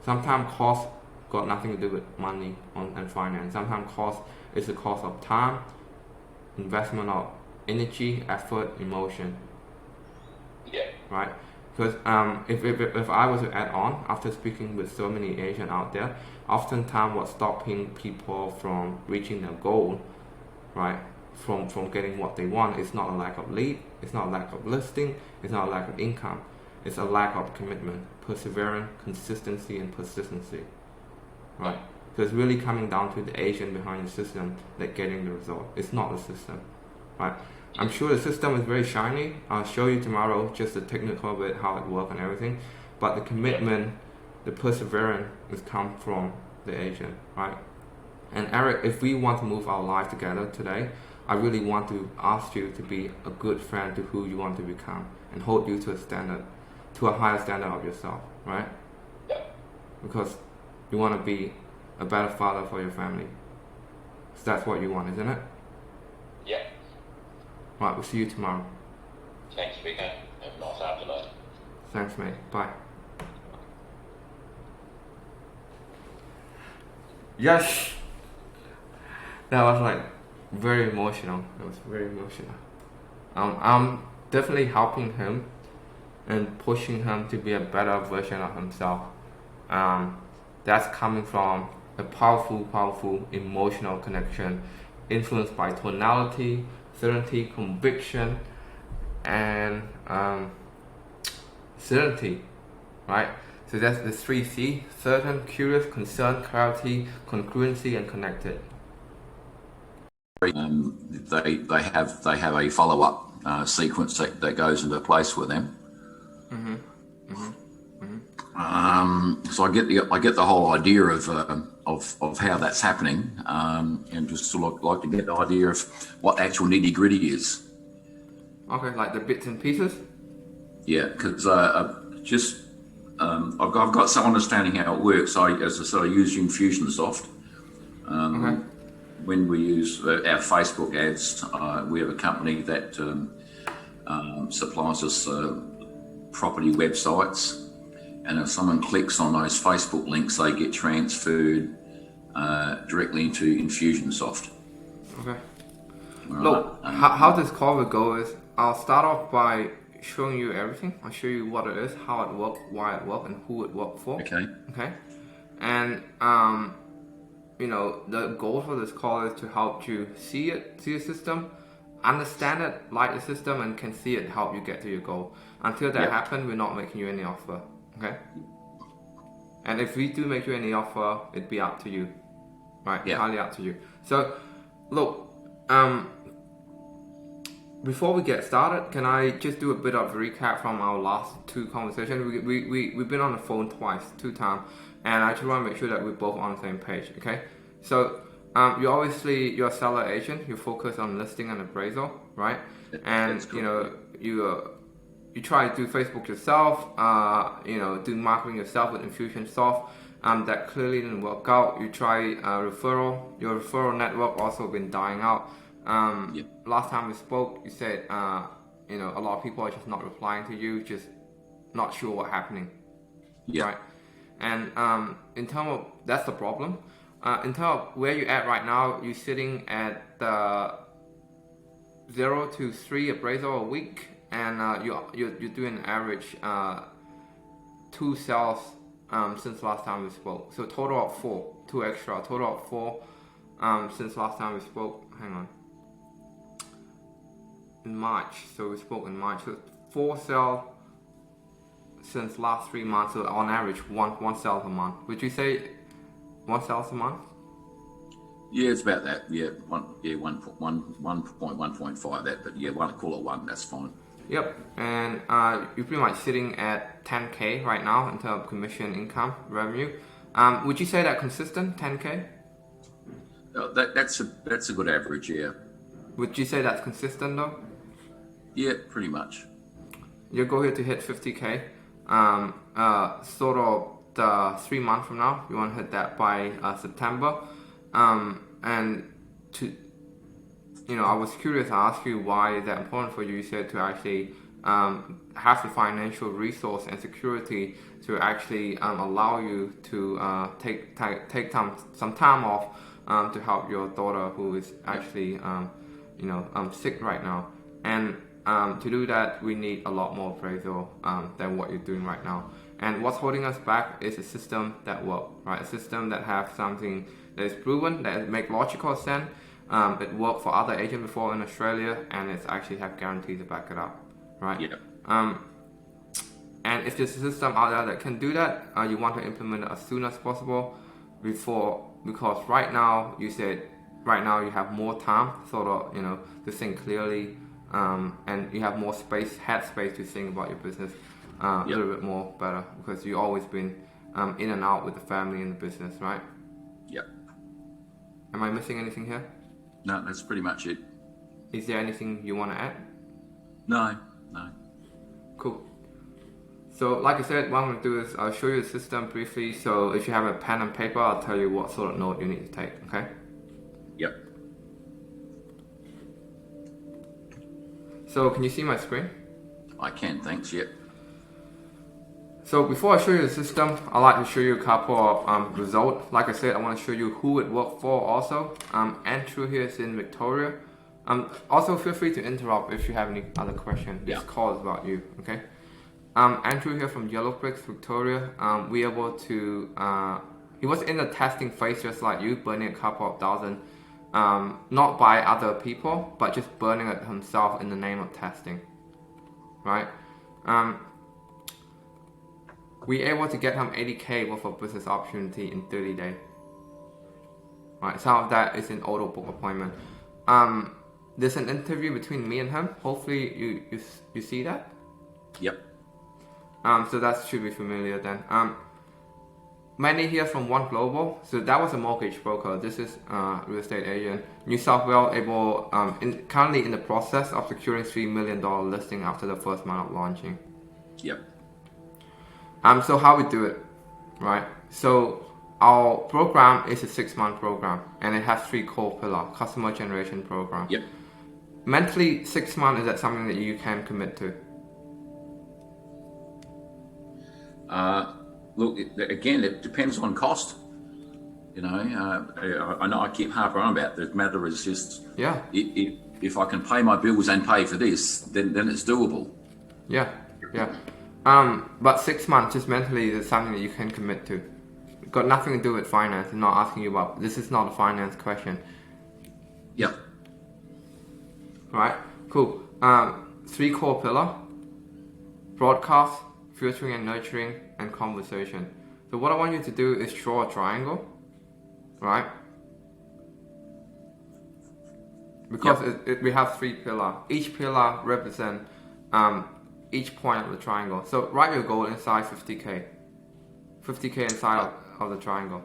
Sometimes cost got nothing to do with money and finance. Sometimes cost is the cost of time, investment of energy, effort, emotion. Yeah. Right? Because if I was to add on, after speaking with so many Asians out there, oftentimes what's stopping people from reaching their goal, right, from getting what they want, is not a lack of lead, it's not a lack of listing, it's not a lack of income, it's a lack of commitment, perseverance, consistency, and persistency, right? So it's really coming down to the agent behind the system that getting the result. It's not the system, right? I'm sure the system is very shiny. I'll show you tomorrow just the technical bit, how it works and everything. But the commitment, the perseverance is come from the agent, right? And Eric, if we want to move our life together today, I really want to ask you to be a good friend to who you want to become and hold you to a standard, to a higher standard of yourself, right? Yeah. Because you want to be a better father for your family. So that's what you want, isn't it? Yeah. Right, we'll see you tomorrow. Thanks, Vico. Have a nice afternoon. Thanks, mate. Bye. Yes! That was like very emotional. It was very emotional. I'm definitely helping him and pushing him to be a better version of himself. That's coming from a powerful emotional connection influenced by tonality, certainty, conviction, and certainty, right? So that's the 3C: certain, curious, concerned, clarity, congruency, and connected. They have a follow up sequence that goes into place with them. So I get the whole idea of how that's happening, and just sort of like to get the idea of what the actual nitty gritty is. Okay, like the bits and pieces. Yeah, because I've got some understanding how it works. As I said, I use Infusionsoft. Okay. When we use our Facebook ads, we have a company that supplies us property websites, and if someone clicks on those Facebook links, they get transferred directly into Infusionsoft. Okay. Look, how this call will go is I'll start off by showing you everything. I'll show you what it is, how it works, why it works, and who it works for. Okay. Okay. And the goal for this call is to help you see the system, understand it, like the system, and can see it help you get to your goal. Until that happens, we're not making you any offer. Okay. And if we do make you any offer, it'd be up to you, right? Yeah. Entirely up to you. So, look, before we get started, can I just do a bit of a recap from our last two conversations? We've been on the phone two times, and I just want to make sure that we're both on the same page, okay? So, you're a seller agent, you focus on listing and appraisal, right? And, you try to do Facebook yourself, do marketing yourself with Infusionsoft. That clearly didn't work out. You try referral. Your referral network also been dying out. Last time we spoke, you said a lot of people are just not replying to you, just not sure what's happening. Yeah. Right. And in terms of that's the problem. In terms of where you're at right now, you're sitting at the 0 to 3 appraisal a week, and you're doing an average 2 sales since last time we spoke. So total of 4, 2 extra, total of 4 since last time we spoke. Hang on. In March, so we spoke in March. So 4 sales since last 3 months. So on average, one sale a month. Would you say 1 sales a month? Yeah, it's about that. Yeah, 1.1.5 that, but yeah, call it 1. That's fine. Yep, and you're pretty much sitting at 10K right now in terms of commission income revenue. Would you say that consistent 10K? That's a good average. Yeah. Would you say that's consistent though? Yeah, pretty much. Your goal here to hit 50K. Sort of the 3 months from now, you want to hit that by September. And to I was curious to ask you why is that important for you. You said to actually have the financial resource and security to actually allow you to take some time off to help your daughter who is actually sick right now. And to do that, we need a lot more appraisal than what you're doing right now. And what's holding us back is a system that works, right? A system that has something that is proven, that make logical sense. It worked for other agents before in Australia, and it's actually have guarantees to back it up, right? Yeah. And if there's a system out there that can do that, you want to implement it as soon as possible because right now you have more time, sort of, to think clearly, and you have more head space to think about your business a little bit more better because you've always been in and out with the family and the business, right? Yep. Am I missing anything here? No, that's pretty much it. Is there anything you want to add? No. Cool. So like I said, what I'm going to do is I'll show you the system briefly. So if you have a pen and paper, I'll tell you what sort of note you need to take, okay? Yep. So can you see my screen? I can, thanks, yep. So before I show you the system, I'd like to show you a couple of results. Like I said, I want to show you who it worked for also. Andrew here is in Victoria. Also feel free to interrupt if you have any other question. This call is about you, okay? Andrew here from Yellow Bricks, Victoria. We able to, he was in the testing phase just like you, burning a couple of thousand, not by other people, but just burning it himself in the name of testing, right? We able to get him 80K worth of business opportunity in 30 days. Right, some of that is an auto book appointment. There's an interview between me and him. Hopefully you see that. Yep. So that should be familiar then. Manny here from One Global. So that was a mortgage broker. This is real estate agent. New South Wales able currently in the process of securing $3 million listing after the first month of launching. Yep. So how we do it, right? So our program is a 6-month program, and it has 3 core pillars: customer generation program. Yep. Mentally, 6 months, is that something that you can commit to? Look, again, it depends on cost. You know, I know I keep harping on about it. The matter is just, if I can pay my bills and pay for this, then it's doable. Yeah. But 6 months, just mentally, is something that you can commit to. Got nothing to do with finance. I'm not asking you about. This is not a finance question. Yep. Right. Cool. 3 core pillars: broadcast, filtering and nurturing, and conversation. So what I want you to do is draw a triangle, right? Because we have 3 pillars. Each pillar represents each point of the triangle. So write your goal inside 50K. 50K inside of the triangle.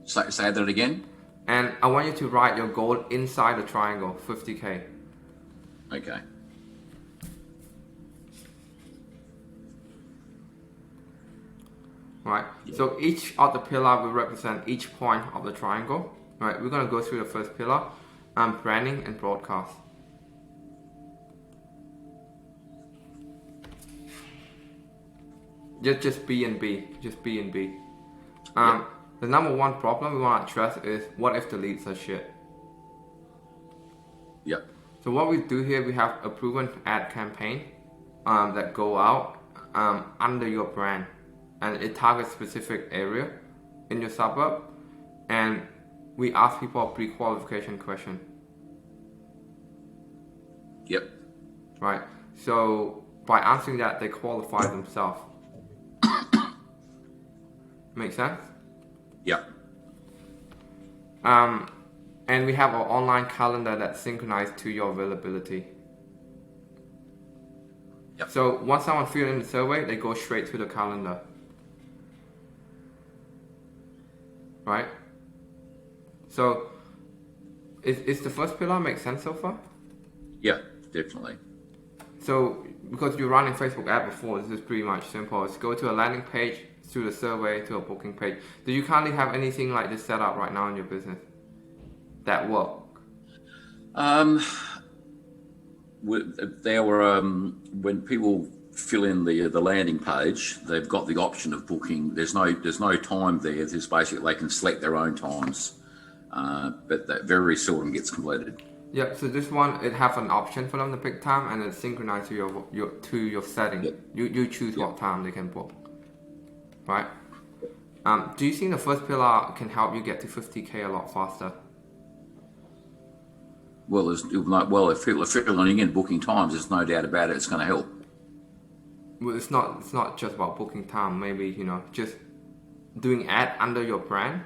Say that again. And I want you to write your goal inside the triangle, 50K. Okay. Right. So each of the pillar will represent each point of the triangle. Right. We're gonna go through the first pillar, branding and broadcast. Just B and B. Just B and B. The number one problem we want to address is, what if the leads are shit? Yep. So what we do here, we have a proven ad campaign that go out under your brand, and it targets specific area in your suburb, and we ask people a pre-qualification question. Yep. Right. So by answering that, they qualify themselves. Make sense? Yep. And we have our online calendar that's synchronized to your availability. Yep. So once someone fills in the survey, they go straight to the calendar. Right? So is the first pillar make sense so far? Yeah, definitely. So because you're running Facebook ad before, this is pretty much simple. It's go to a landing page, to the survey, to a booking page. Do you currently have anything like this set up right now in your business that work? There were when people fill in the landing page, they've got the option of booking. There's no time there. There's basically they can select their own times, but that very seldom gets completed. Yeah. So this one, it have an option for them to pick time, and it's synchronized to your setting. Yep. You choose what time they can book. Right. Do you think the first pillar can help you get to 50K a lot faster? Well, if people are filling in booking times, there's no doubt about it. It's going to help. Well, it's not just about booking time. Maybe just doing ad under your brand.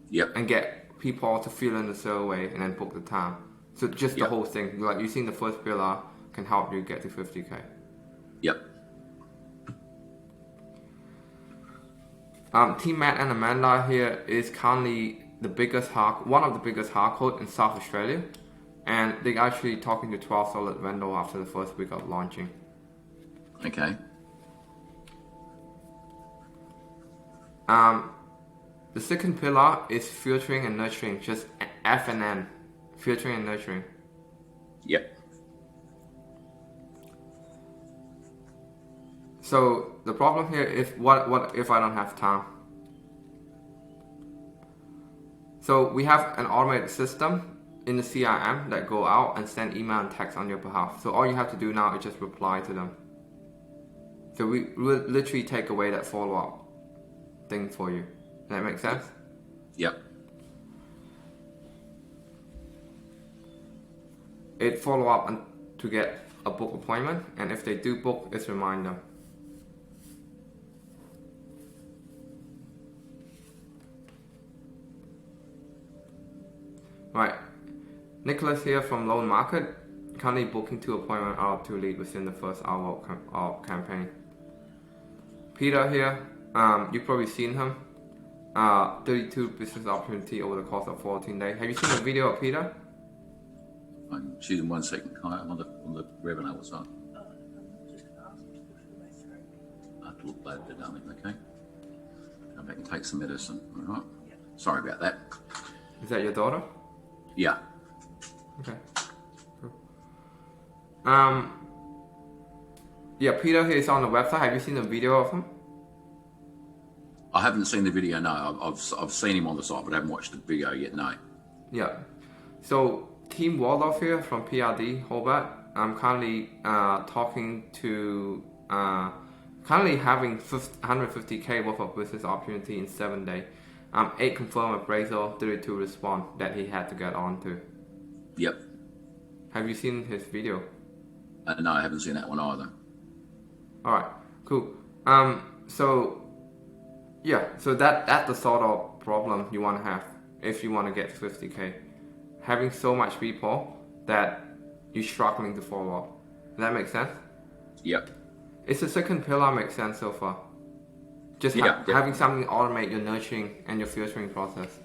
Yep. And get people to fill in the survey and then book the time. So just the whole thing, like you think the first pillar can help you get to 50K. Yep. Team Matt and Amanda here is currently one of the biggest hardcode in South Australia, and they're actually talking to 12 solid vendor after the first week of launching. Okay. The second pillar is filtering and nurturing, just F and N, filtering and nurturing. Yep. So the problem here is what if I don't have time? So we have an automated system in the CRM that go out and send email and text on your behalf. So all you have to do now is just reply to them. So we will literally take away that follow-up thing for you. Does that make sense? Yep. It follow up to get a book appointment, and if they do book, it's remind them. Right, Nicholas here from Loan Market, currently booking 2 appointments out of 2 leads within the first hour of campaign. Peter here, you've probably seen him. 32 business opportunity over the course of 14 days. Have you seen the video of Peter? She's in 1 second. On the webinar, what's up? I have to look later, darling. Okay. Come back and take some medicine. All right. Sorry about that. Is that your daughter? Yeah. Okay. Cool. Yeah, Peter here is on the website. Have you seen the video of him? I haven't seen the video. No, I've seen him on the site, but I haven't watched the video yet. No. Yeah. So Team Waldorf here from PRD Hobart. I'm currently talking to currently having 150k worth of business opportunity in 7 days. 8 confirmed appraisal, 32 respond that he had to get on to. Yep. Have you seen his video? No, I haven't seen that one either. Alright, cool. So yeah, so that's the sort of problem you want to have if you want to get 50k. Having so much people that you're struggling to follow up. Does that make sense? Yep. It's the second pillar makes sense so far. Just having something automate your nurturing and your filtering process.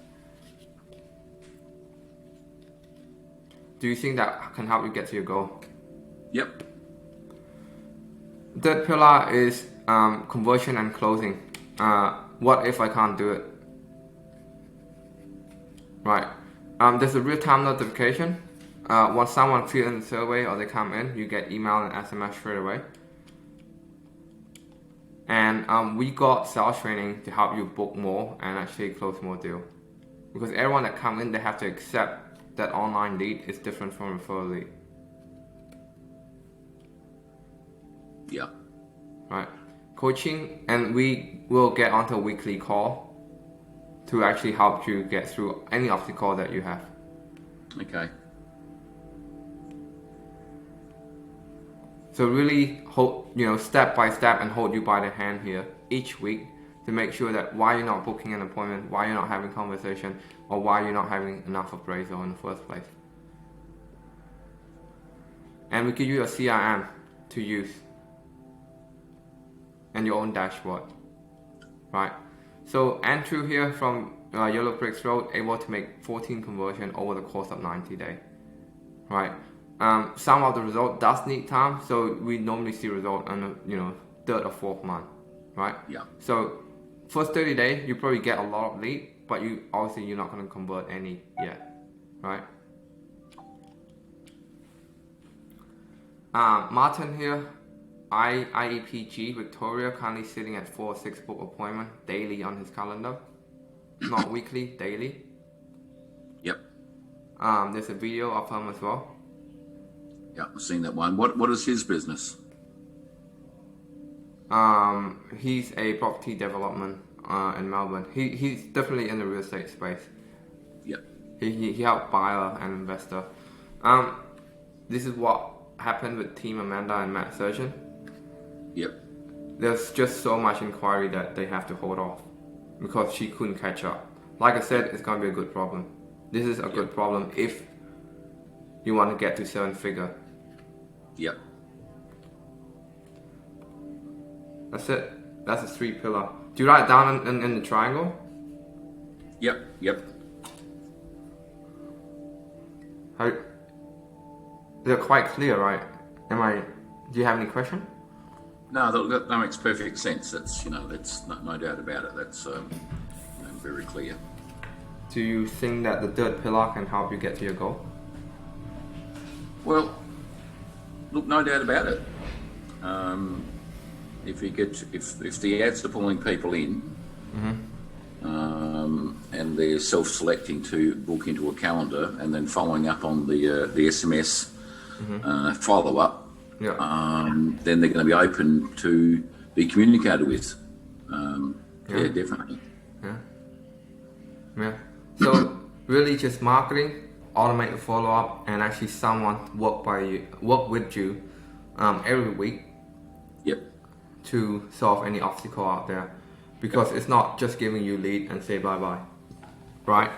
Do you think that can help you get to your goal? Yep. Third pillar is conversion and closing. What if I can't do it? Right. There's a real-time notification. Once someone fills in the survey or they come in, you get email and SMS straight away. And we got sales training to help you book more and actually close more deals. Because everyone that comes in, they have to accept that online lead is different from referral lead. Yeah. Right. Coaching, and we will get onto a weekly call to actually help you get through any obstacle that you have. Okay. So really hold, step by step and hold you by the hand here each week to make sure that why you're not booking an appointment, why you're not having conversation, or why you're not having enough appraisal in the first place. And we give you a CRM to use and your own dashboard, right? So Andrew here from Yellow Bricks Road able to make 14 conversion over the course of 90 days, right? Some of the result does need time, so we normally see result on the 3rd or 4th month, right? Yeah. So first 30 days you probably get a lot of lead, but obviously you're not going to convert any yet, right? Martin here, IEPG Victoria, currently sitting at 4 or 6 book appointment daily on his calendar, not weekly, daily. Yep. There's a video of him as well. Yeah, I've seen that one. What is his business? He's a property development in Melbourne. He's definitely in the real estate space. Yep. He helped buyer and investor. This is what happened with Team Amanda and Matt Surgeon. Yep. There's just so much inquiry that they have to hold off because she couldn't catch up. Like I said, it's going to be a good problem. This is a good problem if you want to get to 7-figure. Yep. That's it. That's the 3 pillar. Do you write it down in the triangle? Yep. Yep. They're quite clear, right? Do you have any question? No, that makes perfect sense. That's that's no doubt about it. That's very clear. Do you think that the 3rd pillar can help you get to your goal? Well, look, no doubt about it. if the ads are pulling people in, and they're self-selecting to book into a calendar and then following up on the SMS follow-up, then they're going to be open to be communicated with. Yeah, definitely. Yeah. So really just marketing, automate the follow-up, and actually someone work with you every week. Yep. To solve any obstacle out there, because it's not just giving you lead and say bye-bye, right?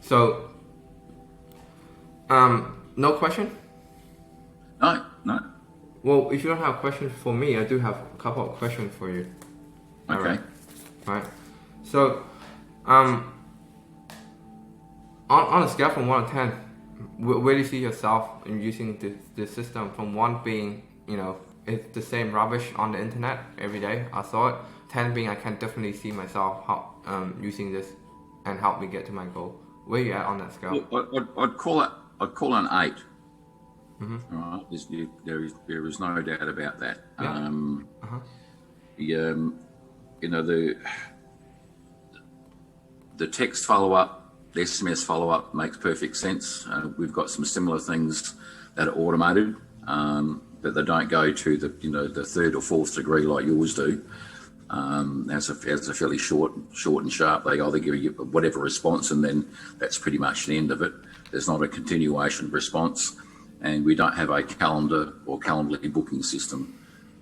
So, no question? No. Well, if you don't have a question for me, I do have a couple of questions for you. Okay. Right. So, on a scale from 1 to 10, where do you see yourself in using this system? From 1 being, it's the same rubbish on the internet every day, I saw it. 10 being, I can definitely see myself using this and help me get to my goal. Where are you at on that scale? I'd call it an 8. All right, there is no doubt about that. The text follow-up, the SMS follow-up makes perfect sense. We've got some similar things that are automated, but they don't go to the 3rd or 4th degree like yours do. As a fairly short and sharp, they either give you whatever response, and then that's pretty much the end of it. There's not a continuation response, and we don't have a calendar or Calendly booking system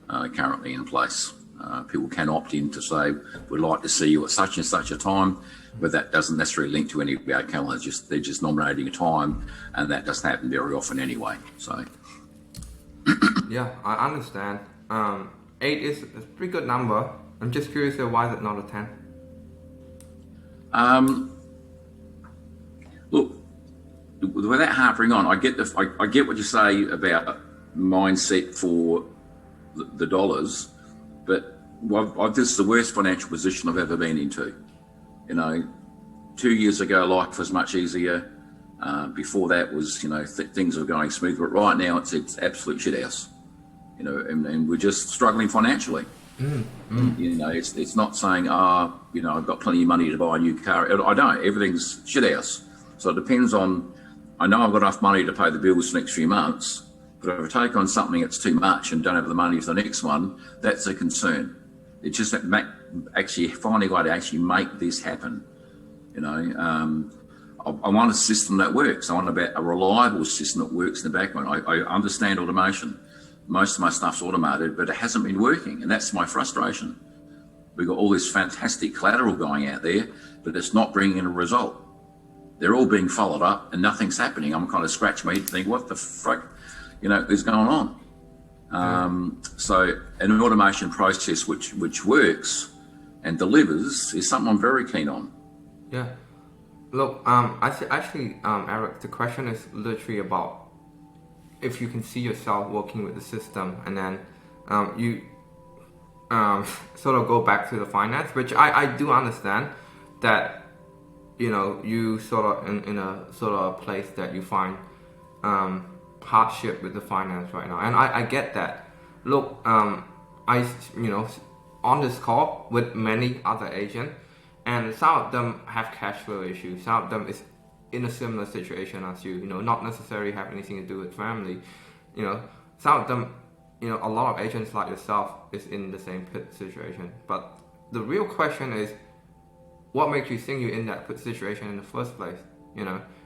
currently in place. People can opt in to say, we'd like to see you at such and such a time, but that doesn't necessarily link to any of our calendars. They're just nominating a time, and that doesn't happen very often anyway. So. Yeah, I understand. 8 is a pretty good number. I'm just curious, why is it not a 10? Look, without harping on, I get what you say about mindset for the dollars, but this is the worst financial position I've ever been into. 2 years ago, life was much easier. Before that was, things were going smooth, but right now it's absolute shit house. And we're just struggling financially. It's not saying, I've got plenty of money to buy a new car. I don't. Everything's shit house. So it depends on, I know I've got enough money to pay the bills for the next few months, but if I take on something that's too much and don't have the money for the next one, that's a concern. It's just that actually finding a way to actually make this happen. I want a system that works. I want a reliable system that works in the background. I understand automation. Most of my stuff's automated, but it hasn't been working, and that's my frustration. We've got all this fantastic collateral going out there, but it's not bringing in a result. They're all being followed up, and nothing's happening. I'm kind of scratching my head to think, what the fuck, is going on? So an automation process which works and delivers is something I'm very keen on. Yeah. Look, actually, Eric, the question is literally about if you can see yourself working with the system, and then you sort of go back to the finance, which I do understand that, you sort of in a sort of place that you find hardship with the finance right now, and I get that. Look, on this call with many other agents, and some of them have cash flow issues. Some of them is in a similar situation as you, not necessarily have anything to do with family. Some of them, a lot of agents like yourself is in the same pit situation. But the real question is, what makes you think you're in that pit situation in the first place?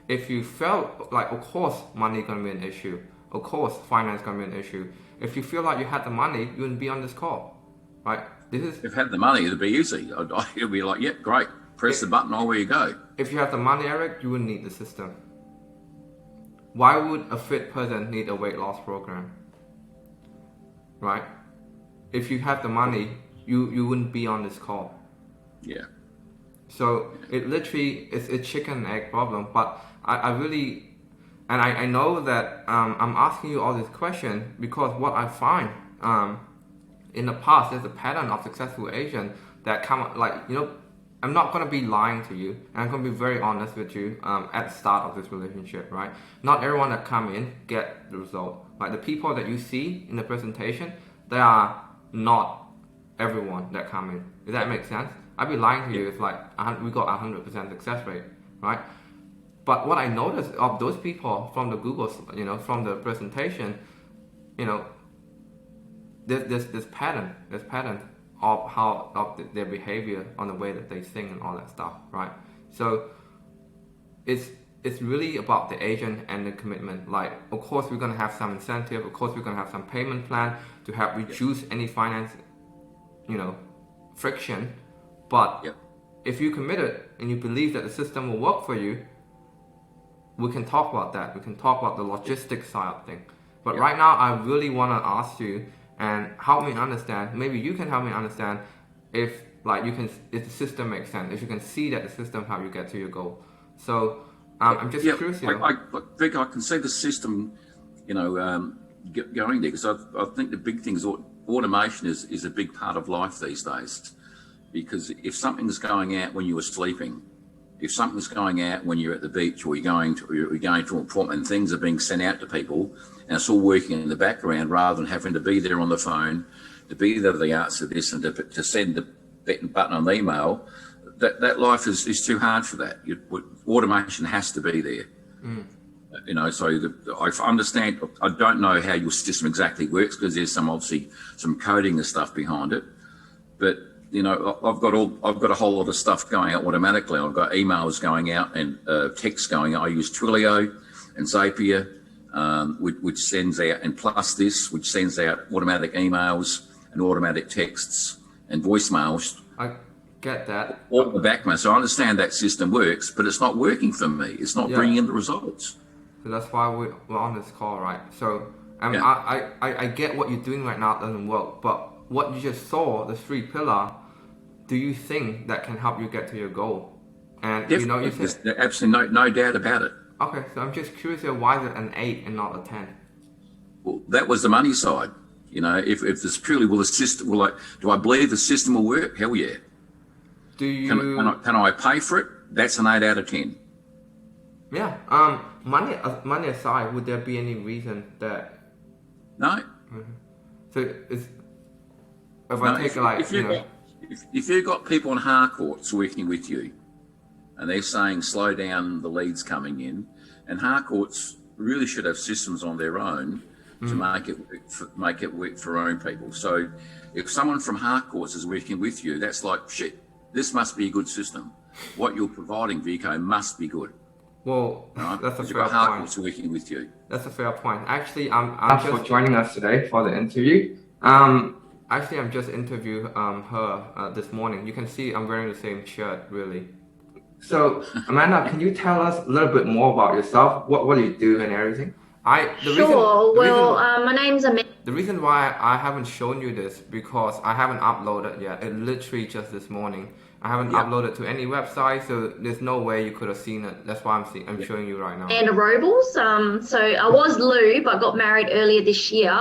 If you felt like, of course, money gonna be an issue. Of course, finance gonna be an issue. If you feel like you had the money, you wouldn't be on this call, right? If you had the money, it'd be easy. It'd be like, yep, great. Press the button, away you go. If you have the money, Eric, you wouldn't need the system. Why would a fit person need a weight loss program? Right? If you have the money, you wouldn't be on this call. Yeah. So it literally is a chicken and egg problem. But I really, and I know that I'm asking you all this question because what I find in the past, there's a pattern of successful agents that come I'm not going to be lying to you, and I'm going to be very honest with you at the start of this relationship, right? Not everyone that come in get the result. Like the people that you see in the presentation, they are not everyone that come in. Does that make sense? I'd be lying to you if like we got 100% success rate, right? But what I noticed of those people from the Google, from the presentation, there's pattern of how of their behavior on the way that they sing and all that stuff, right? So it's really about the agent and the commitment. Like, of course, we're gonna have some incentive. Of course, we're gonna have some payment plan to help reduce any finance, friction. But if you committed and you believe that the system will work for you, we can talk about that. We can talk about the logistics side of things. But right now, I really want to ask you and help me understand. Maybe you can help me understand if the system makes sense. If you can see that the system help you get to your goal. So I'm just curious. Vic, I can see the system, going there, because I think the big thing is automation is a big part of life these days. Because if something's going out when you were sleeping, if something's going out when you're at the beach or you're going to an appointment, things are being sent out to people, and it's all working in the background rather than having to be there on the phone, to be there the answer to this, and to send the button on the email. That life is too hard for that. Automation has to be there. I understand. I don't know how your system exactly works because there's obviously some coding and stuff behind it, but I've got a whole lot of stuff going out automatically. I've got emails going out and texts going out. I use Twilio and Zapier, which sends out, and plus this, which sends out automatic emails and automatic texts and voicemails. I get that. All the background. So I understand that system works, but it's not working for me. It's not bringing in the results. So that's why we're on this call, right? So I get what you're doing right now doesn't work, but what you just saw, the 3 pillar, do you think that can help you get to your goal? And definitely. There's absolutely no doubt about it. Okay, so I'm just curious here, why is it an 8 and not a 10? Well, that was the money side. If this purely the system, do I believe the system will work? Hell yeah. Do you? Can I pay for it? That's an 8 out of 10. Yeah. Money aside, would there be any reason that? No. Mm-hmm. So if you've got people on Harcourts working with you, and they're saying slow down the leads coming in, and Harcourts really should have systems on their own to make it work for own people. So if someone from Harcourts is working with you, that's like, shit, this must be a good system. What you're providing, Vico, must be good. Well, right? That's a fair point. Harcourts working with you. That's a fair point. Actually, I'm just for joining us today for the interview. Actually, I'm just interviewed her this morning. You can see I'm wearing the same shirt, really. So, Amanda, can you tell us a little bit more about yourself? What do you do and everything? My name's Amanda. The reason why I haven't shown you this because I haven't uploaded yet. It literally just this morning. I haven't uploaded to any website, so there's no way you could have seen it. That's why I'm showing you right now. Amanda Robles. So I was Lou, but got married earlier this year.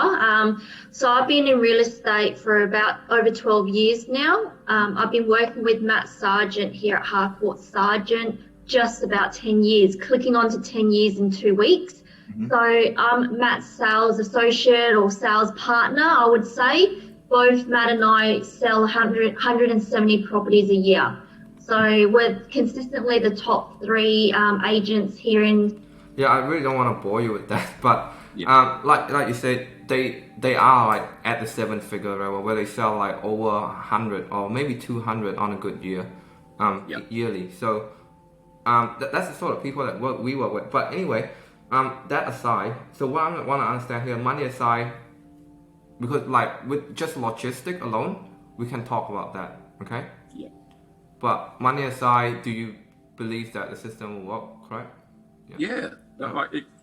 So I've been in real estate for about over 12 years now. I've been working with Matt Sargent here at Harcourt Sargent just about 10 years, clicking on to 10 years in 2 weeks. Mm-hmm. So I'm Matt's sales associate or sales partner, I would say. Both Matt and I sell 170 properties a year. So we're consistently the top 3 agents here in... Yeah, I really don't want to bore you with that, but like you said, they are like at the 7-figure level where they sell like over 100 or maybe 200 on a good year, yearly. So that's the sort of people that we work with. But anyway, that aside, so what I want to understand here, money aside, because like with just logistic alone, we can talk about that, okay? Yeah. But money aside, do you believe that the system will work, correct? Yeah.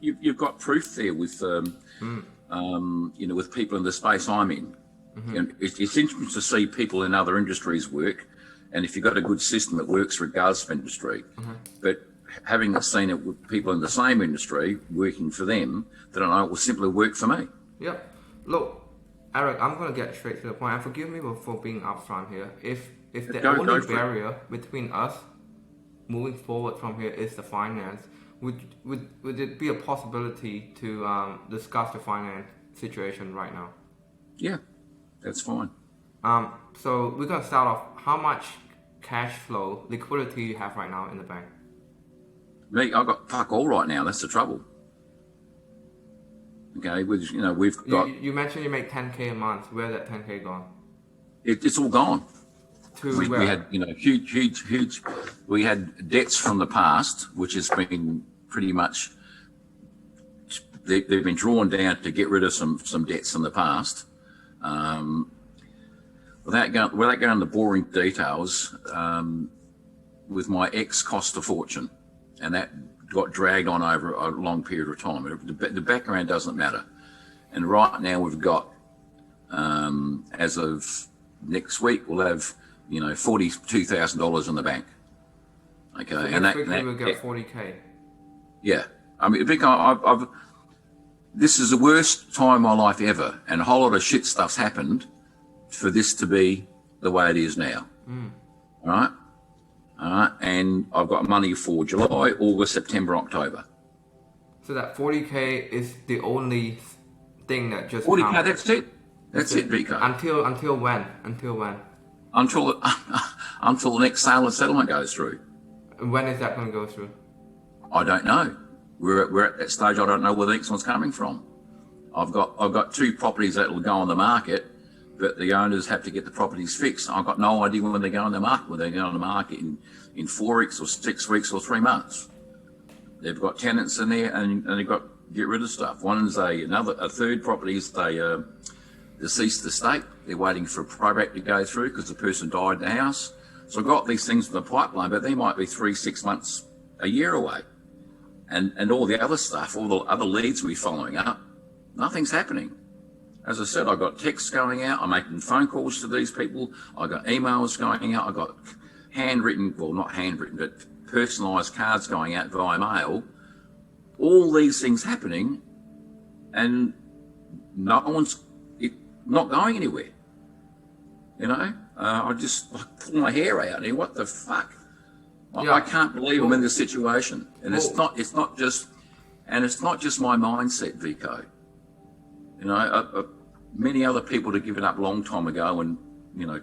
You've got proof there with, with people in the space I'm in. Mm-hmm. And it's interesting to see people in other industries work, and if you've got a good system, it works regardless of industry. Mm-hmm. But having seen it with people in the same industry working for them, then I know it will simply work for me. Yeah. Look, Eric, I'm going to get straight to the point. And forgive me for being upfront here. If the only barrier between us moving forward from here is the finance, would it be a possibility to discuss the finance situation right now? Yeah, That's fine. So we're gonna start off. How much cash flow, liquidity you have right now in the bank? Me, I've got fuck all right now. That's the trouble. Okay, we've got. You mentioned you make 10K a month. Where's that 10K gone? It's all gone. To where? We had huge. We had debts from the past, which has been pretty much. They've been drawn down to get rid of some debts from the past. Without going into boring details, with my ex cost a fortune, and that got dragged on over a long period of time. The background doesn't matter. And right now we've got, as of next week, we'll have, $42,000 in the bank. Okay, so and next week we'll get 40K. Yeah, I mean, Vico, this is the worst time of my life ever, and a whole lot of shit stuff's happened for this to be the way it is now. All right. And I've got money for July, August, September, October. So that 40K is the only thing that just 40K, counts. that's it. That's it, Vico. Until when? Until the next sale and settlement goes through. When is that going to go through? I don't know. We're at that stage. I don't know where the next one's coming from. I've got 2 properties that will go on the market, but the owners have to get the properties fixed. I've got no idea when they go on the market. Whether they go on the market in 4 weeks or 6 weeks or 3 months. They've got tenants in there, and they've got to get rid of stuff. One's a third property is a deceased estate. They're waiting for a probate to go through because the person died in the house. So I've got these things in the pipeline, but they might be 3-6 months, a year away. And all the other stuff, all the other leads we're following up, nothing's happening. As I said, I've got texts going out. I'm making phone calls to these people. I've got emails going out. I've got not handwritten, but personalised cards going out via mail. All these things happening, and no one's not going anywhere. I just pull my hair out here. What the fuck? I can't believe I'm in this situation, and it's not just my mindset, Vico. Many other people have given up a long time ago and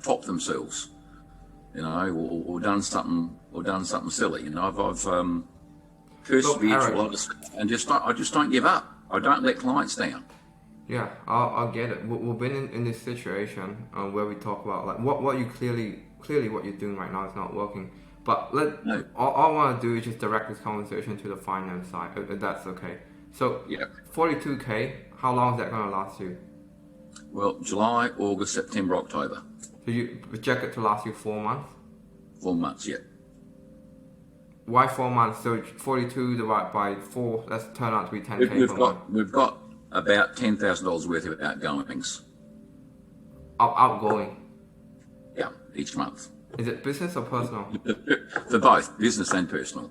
topped themselves, or done something silly. I've persevered for a lot of stuff, and I just don't give up. I don't let clients down. Yeah, I'll get it. We've been in this situation where we talk about like what you clearly what you're doing right now is not working. But all I want to do is just direct this conversation to the finance side, if that's okay. So 42K, how long is that going to last you? Well, July, August, September, October. So you project it to last you 4 months? 4 months, yeah. Why 4 months? So 42 divided by 4, that's turned out to be 10K per month. We've got about $10,000 worth of outgoings. Outgoing? Yeah, each month. Is it business or personal? For both, business and personal.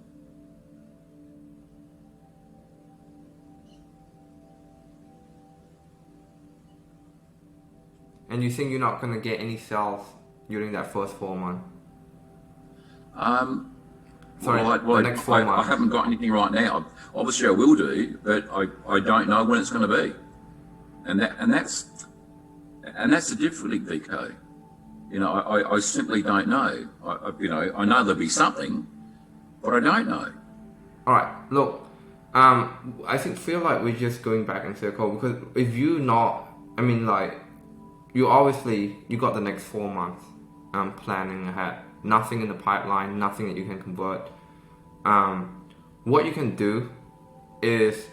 And you think you're not going to get any sales during that first 4 months? The next 4 months. I haven't got anything right now. Obviously, I will do, but I don't know when it's going to be, and that's the difficulty, Vico. I simply don't know. I know there'll be something, but I don't know. All right, look, I feel like we're just going back in circle because if you you got the next 4 months planning ahead. Nothing in the pipeline, nothing that you can convert. What you can do is,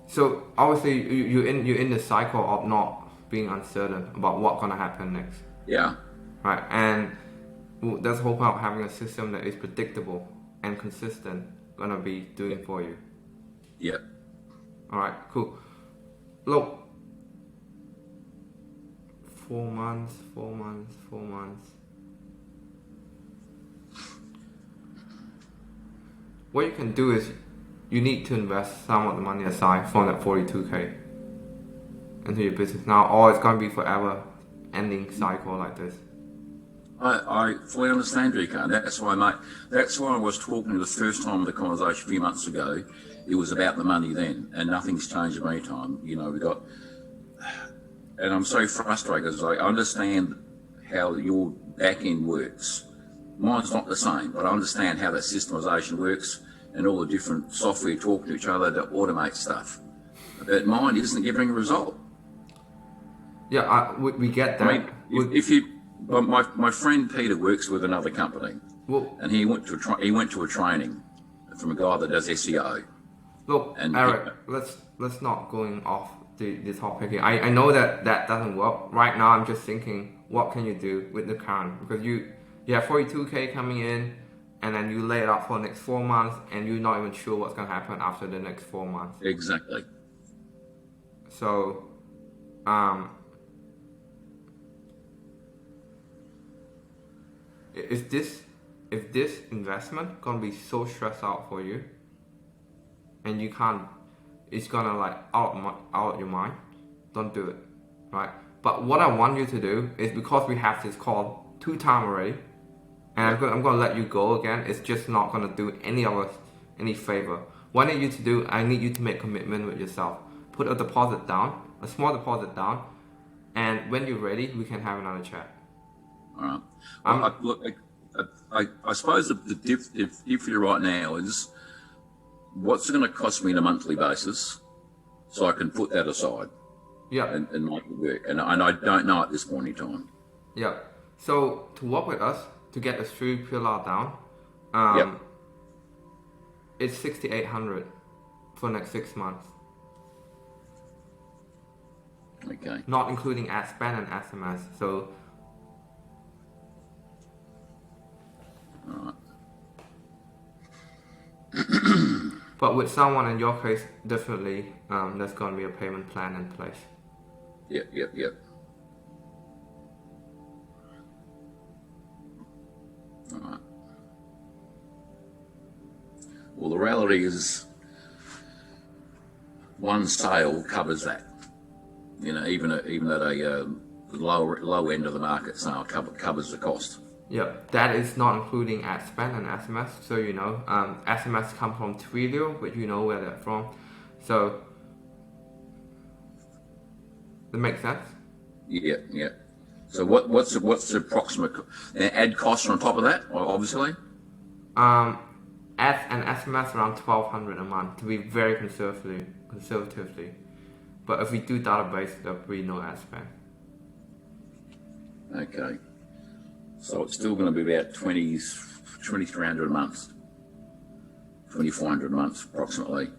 so obviously you're in the cycle of not being uncertain about what's gonna happen next. Yeah. Right, and that's the whole point of having a system that is predictable and consistent gonna be doing for you. Yeah. All right, cool. Look, 4 months. What you can do is you need to invest some of the money aside from that 42K into your business now, or it's going to be forever ending cycle like this. I fully understand, Vico, and that's why, mate. That's why I was talking the first time of the conversation a few months ago. It was about the money then, and nothing's changed in the meantime. You know, we got, and I'm so frustrated because I understand how your back end works. Mine's not the same, but I understand how that systemization works and all the different software talking to each other to automate stuff. But mine isn't giving a result. Yeah, we get that. I mean, if you, my friend Peter works with another company, well, and he went to a training from a guy that does SEO. Look, and Eric, let's not going off the topic here. I know that doesn't work. Right now, I'm just thinking, what can you do with the current? Because you have 42K coming in, and then you lay it out for the next 4 months, and you're not even sure what's going to happen after the next 4 months. Exactly. So, is this investment gonna be so stressed out for you, and you can't? It's gonna like out of your mind. Don't do it, right? But what I want you to do is, because we have this call 2 times already, and I'm gonna let you go again. It's just not gonna do any of us any favor. What I need you to do, I need you to make commitment with yourself. Put a deposit down, a small deposit down, and when you're ready, we can have another chat. All right. Look, I suppose the difference right now is what's it going to cost me on a monthly basis, so I can put that aside. Yeah. And make it work. And I don't know at this point in time. Yeah. So to work with us to get the 3 pillar down, it's 6,800 for the next 6 months. Okay. Not including ad spend and SMS. So. All right. But with someone in your case, definitely, there's going to be a payment plan in place. Yep. All right. Well, the reality is, one sale covers that. You know, even at a low end of the market sale covers the cost. Yeah, that is not including ad spend and SMS. So you know, SMS come from Twilio, which you know where they're from. So that makes sense. Yeah. So what's the approximate ad cost on top of that? Obviously. Ads and SMS around 1,200 a month to be very conservatively. But if we do database, there'll be no ad spend. Okay. So it's still going to be about 2,300 a month, 2,400 a month approximately.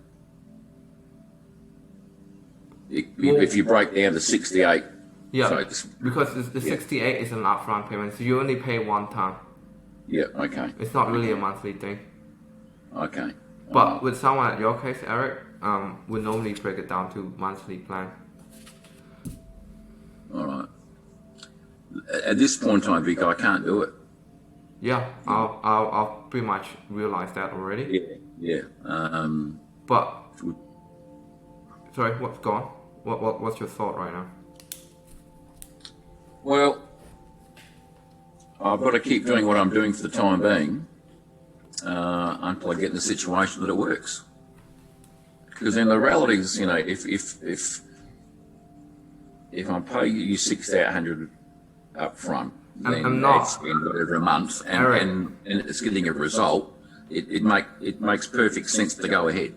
If you break down to 68. Yeah, so because the 68 is an upfront payment, so you only pay one time. Yeah, okay. It's not really a monthly thing. Okay. But with someone at your case, Eric, we normally break it down to monthly plan. All right. At this point in time, Vico, I can't do it. Yeah, I'll pretty much realize that already. Yeah. But sorry, what's gone? What's your thought right now? Well, I've got to keep doing what I'm doing for the time being until I get in the situation that it works. Because in the reality is, you know, if I pay you 6,800 up front, then I'm not spend whatever a month, and it's getting a result, it makes perfect sense to go ahead.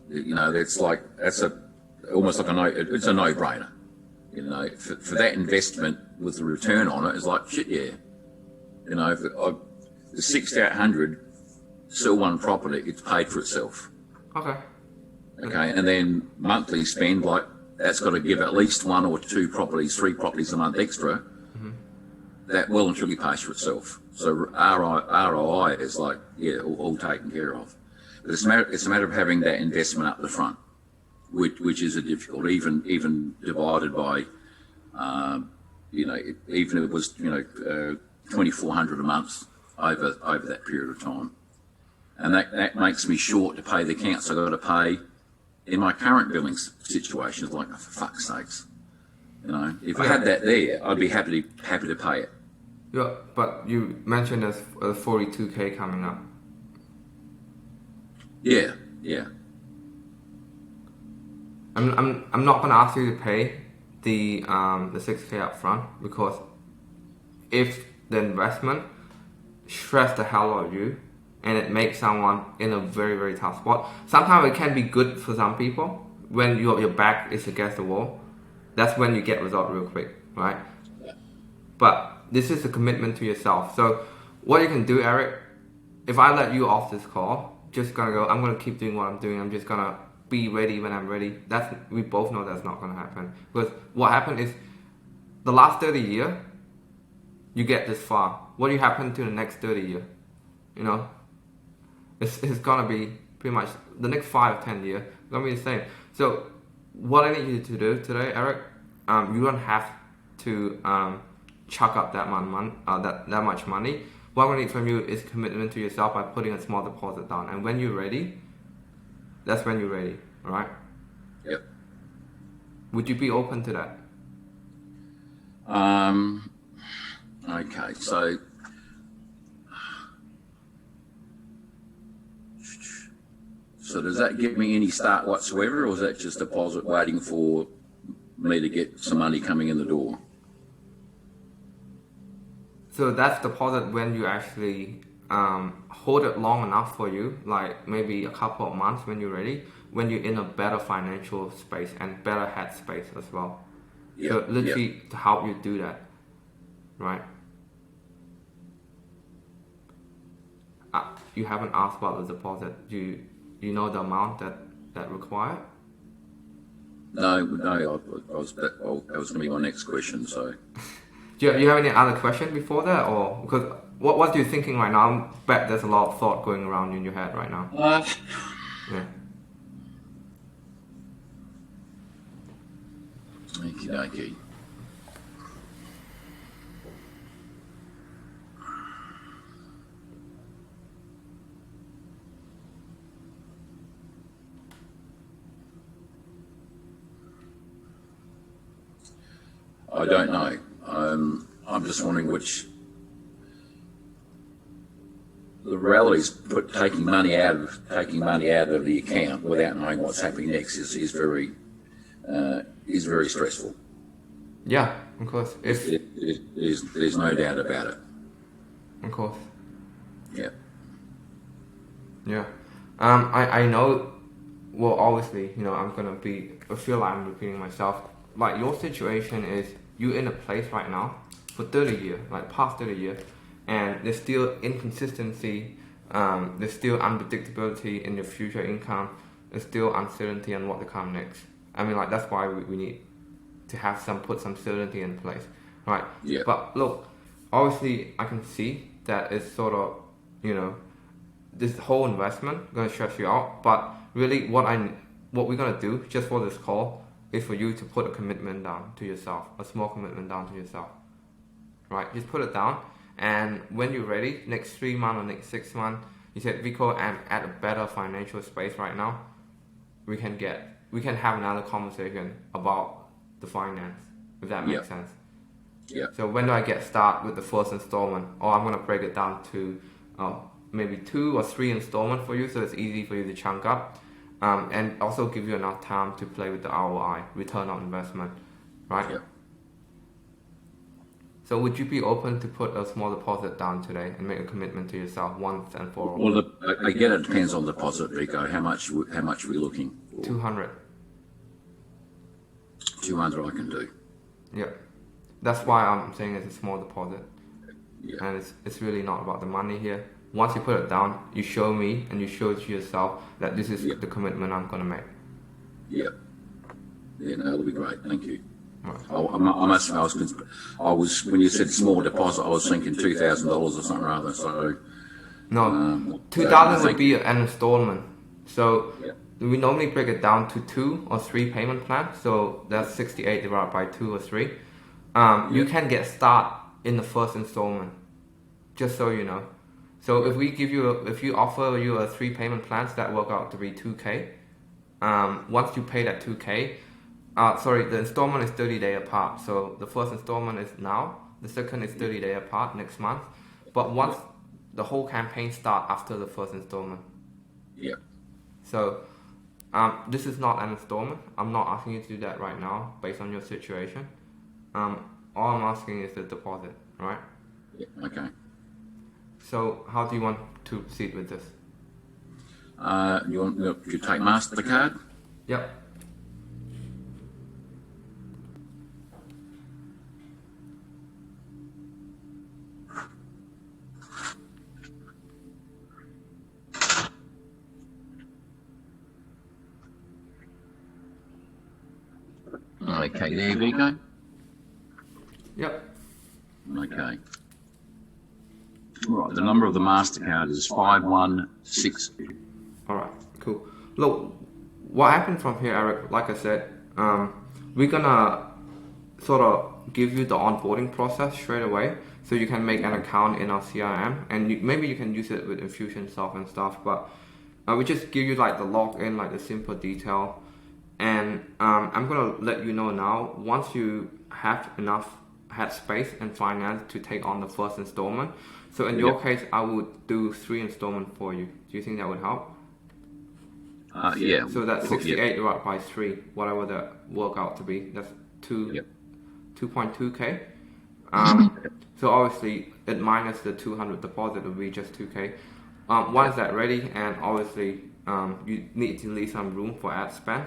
You know, it's almost like it's a no-brainer. You know, for that investment with the return on it, is like shit. Yeah, you know, the 6,800 sell one property, it's paid for itself. Okay, and then monthly spend, like that's got to give at least 1 or 2 properties, 3 properties a month extra. Mm-hmm. That well and truly pays for itself. So ROI is like, all taken care of. But it's a matter of having that investment up the front, which is a difficult, even divided by, even if it was 2,400 a month over that period of time, and that makes me short to pay the accounts I've got to pay in my current billing situation. It's like, oh, for fuck's sakes, you know, if I had that there, I'd be happy to pay it. Yeah, but you mentioned there's 42K coming up. Yeah, yeah. I'm not gonna ask you to pay the 6K up front, because if the investment stress the hell out of you and it makes someone in a very, very tough spot. Sometimes it can be good for some people when your back is against the wall. That's when you get result real quick, right? Yeah. But this is a commitment to yourself. So what you can do, Eric, if I let you off this call, just gonna go, I'm gonna keep doing what I'm doing. I'm just gonna be ready when I'm ready. We both know that's not gonna happen. Because what happened is the last 30 years, you get this far. What do you happen to the next 30 years? You know, it's gonna be pretty much the next 5-10 years gonna be the same. So what I need you to do today, Eric, you don't have to chuck up that much money. What I need from you is commitment to yourself by putting a small deposit down. And when you're ready, that's when you're ready. All right? Yep. Would you be open to that? Okay, so does that give me any start whatsoever, or is that just deposit waiting for me to get some money coming in the door? So that's deposit when you actually hold it long enough for you, like maybe a couple of months when you're ready, when you're in a better financial space and better head space as well. Yep. So literally to help you do that, right? You haven't asked about the deposit. Do you know the amount that required? No, that was going to be my next question. So, do you have any other question before that, or because what are you thinking right now? I bet there's a lot of thought going around in your head right now. Yeah. Okie dokie. I don't know. I'm just wondering which the reality's taking money out of the account without knowing what's happening next is very stressful. Yeah, of course. There's no doubt about it. Of course. Yeah. Yeah. I know. Well, obviously, I feel like I'm repeating myself. Like, your situation is you're in a place right now for 30 years, like past 30 years, and there's still inconsistency, there's still unpredictability in your future income, there's still uncertainty on what to come next. I mean, like, that's why we need to have put some certainty in place, right? Yeah. But look, obviously, I can see that it's sort of, this whole investment gonna stress you out. But really, what we're gonna do just for this call is for you to put a commitment down to yourself, a small commitment down to yourself, right? Just put it down, and when you're ready, next 3 months or next 6 months, you said, Vico, I'm at a better financial space right now. We can have another conversation about the finance, if that makes sense. Yeah. So when do I get started with the first installment? Or I'm gonna break it down to maybe 2 or 3 installments for you, so it's easy for you to chunk up. And also give you enough time to play with the ROI, return on investment, right? Yeah. So would you be open to put a small deposit down today and make a commitment to yourself once and for all? Well, again, it depends on the deposit, Vico. How much are we looking for? 200. 200 I can do. Yeah. That's why I'm saying it's a small deposit. Yeah. And it's really not about the money here. Once you put it down, you show me and you show to yourself that this is the commitment I'm going to make. Yeah. Yeah, no, that'll be great. Thank you. Right. I was when you said small deposit, I was thinking $2,000 or something rather. So no, 2,000 so would be an installment. So yeah. we normally break it down to 2 or 3 payment plans. So that's 68 divided by 2 or 3. You can get started in the first installment, just so you know. So if you offer you a 3 payment plans, that work out to be 2K. Once you pay that 2K, the installment is 30 days apart. So the first installment is now, The second is 30 days apart next month. But once the whole campaign starts after the first installment. Yeah. So this is not an installment. I'm not asking you to do that right now based on your situation. All I'm asking is the deposit, right? Yeah. Okay. So how do you want to proceed with this? You take MasterCard? Yep. Okay, there, Vico? Yep. Okay. Right, the number of the MasterCard is 516. Alright, cool. Look, what happened from here, Eric, like I said, we're gonna sort of give you the onboarding process straight away so you can make an account in our CRM, and maybe you can use it with Infusionsoft and stuff, but we just give you like the login, like the simple detail, and I'm gonna let you know now, once you have enough headspace and finance to take on the first installment. So in your case, I would do 3 installments for you. Do you think that would help? Yeah. So that's 68 divided by 3, whatever that work out to be. That's 2.2k. So obviously, it minus the 200 deposit will be just 2k. Once that ready, and obviously you need to leave some room for ad spend.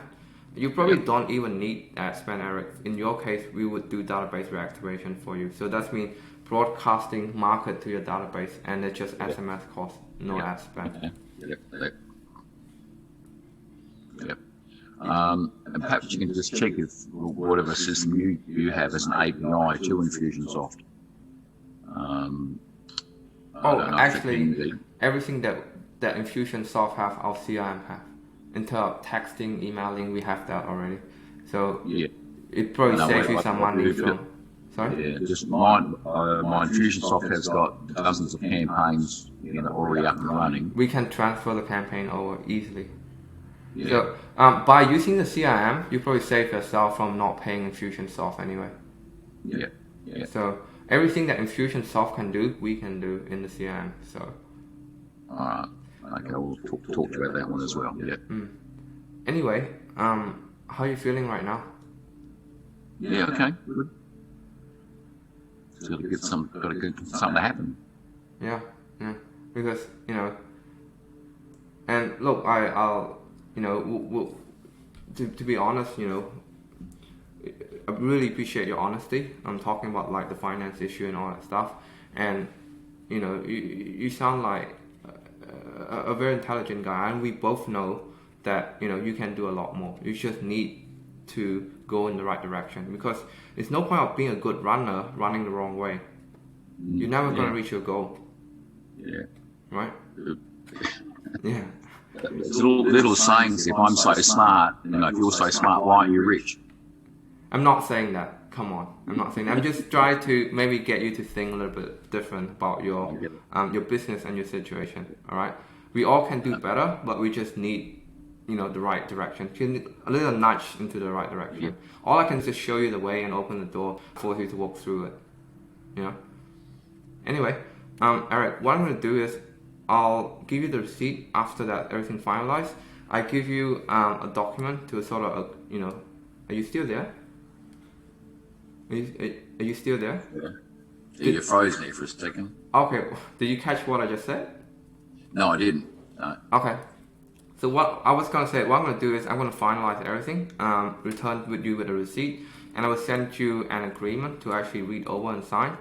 You probably don't even need ad spend, Eric. In your case, we would do database reactivation for you. So that means broadcasting market to your database, and it's just SMS cost, no ad spend. Yep. And perhaps you can just check if whatever system you have as an API to Infusionsoft. Actually, everything that Infusionsoft have, our CRM have. In terms of texting, emailing, we have that already. So it probably saves you some money from. Sorry? Yeah, just my Infusionsoft has got dozens of campaigns already up and running. We can transfer the campaign over easily. Yeah. So by using the CRM, you probably save yourself from not paying Infusionsoft anyway. Yeah. So everything that Infusionsoft can do, we can do in the CRM. So. Alright. Okay, we'll talk about that one as well. Yeah. Anyway, how are you feeling right now? Yeah. Okay. Good. Just got to get something to happen. Yeah. Because and look, I'll we'll, to be honest, I really appreciate your honesty. I'm talking about like the finance issue and all that stuff, and you sound like a very intelligent guy, and we both know that you can do a lot more. You just need to go in the right direction, because it's no point of being a good runner running the wrong way. You're never going to reach your goal. Yeah. Right? Yeah. There's little sayings. If I'm so smart, if you're so smart, why aren't you rich? I'm not saying that. Come on, I'm not saying that. I'm just trying to maybe get you to think a little bit different about your business and your situation. All right, we all can do better, but we just need the right direction. A little nudge into the right direction. Yeah. All I can is just show you the way and open the door for you to walk through it. Anyway, Eric, what I'm gonna do is I'll give you the receipt after that everything finalized. I give you a document to sort of are you still there? Are you still there? Yeah, you froze me for a second. Okay, did you catch what I just said? No, I didn't. No. Okay. So what I was going to say, what I'm going to do is I'm going to finalize everything, return with you with a receipt, and I will send you an agreement to actually read over and sign.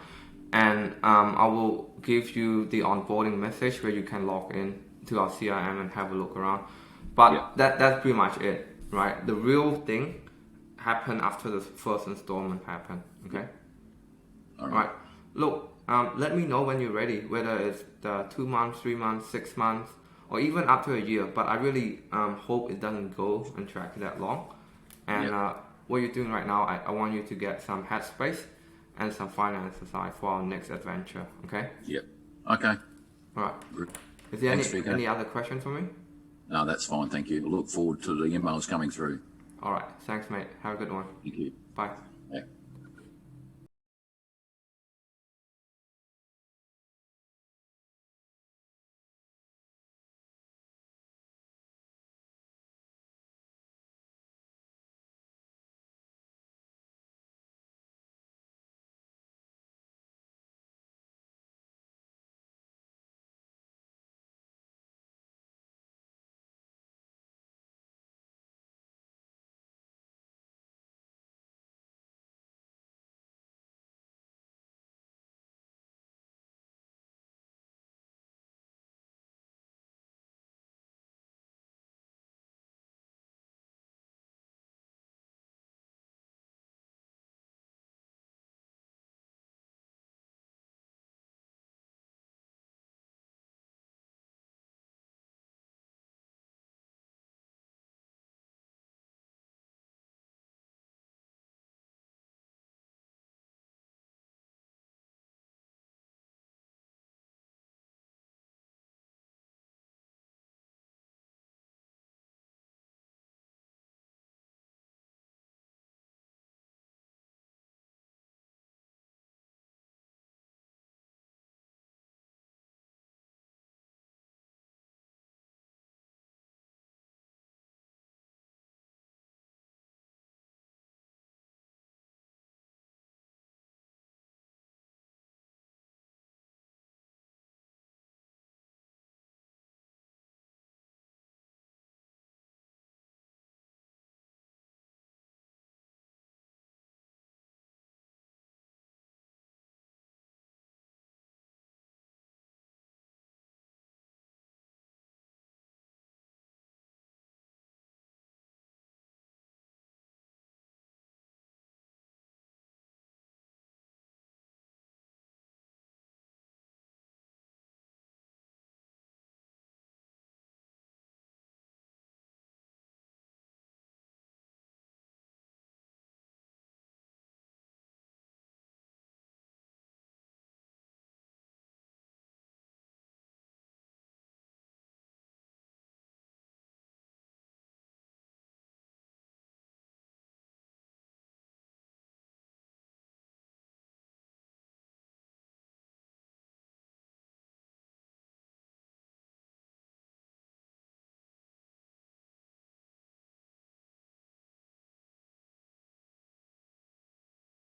And I will give you the onboarding message where you can log in to our CRM and have a look around. But that's pretty much it, right? The real thing happen after the first installment happen. Okay. All right. Look, let me know when you're ready, whether it's the 2 months, 3 months, 6 months, or even up to a year. But I really hope it doesn't go on track that long. And what you're doing right now, I want you to get some headspace and some finance aside for our next adventure. Okay. Yep. Okay. All right. Good. Is there any other questions for me? No, that's fine. Thank you. Look forward to the emails coming through. All right. Thanks, mate. Have a good one. Thank you. Bye. Yeah.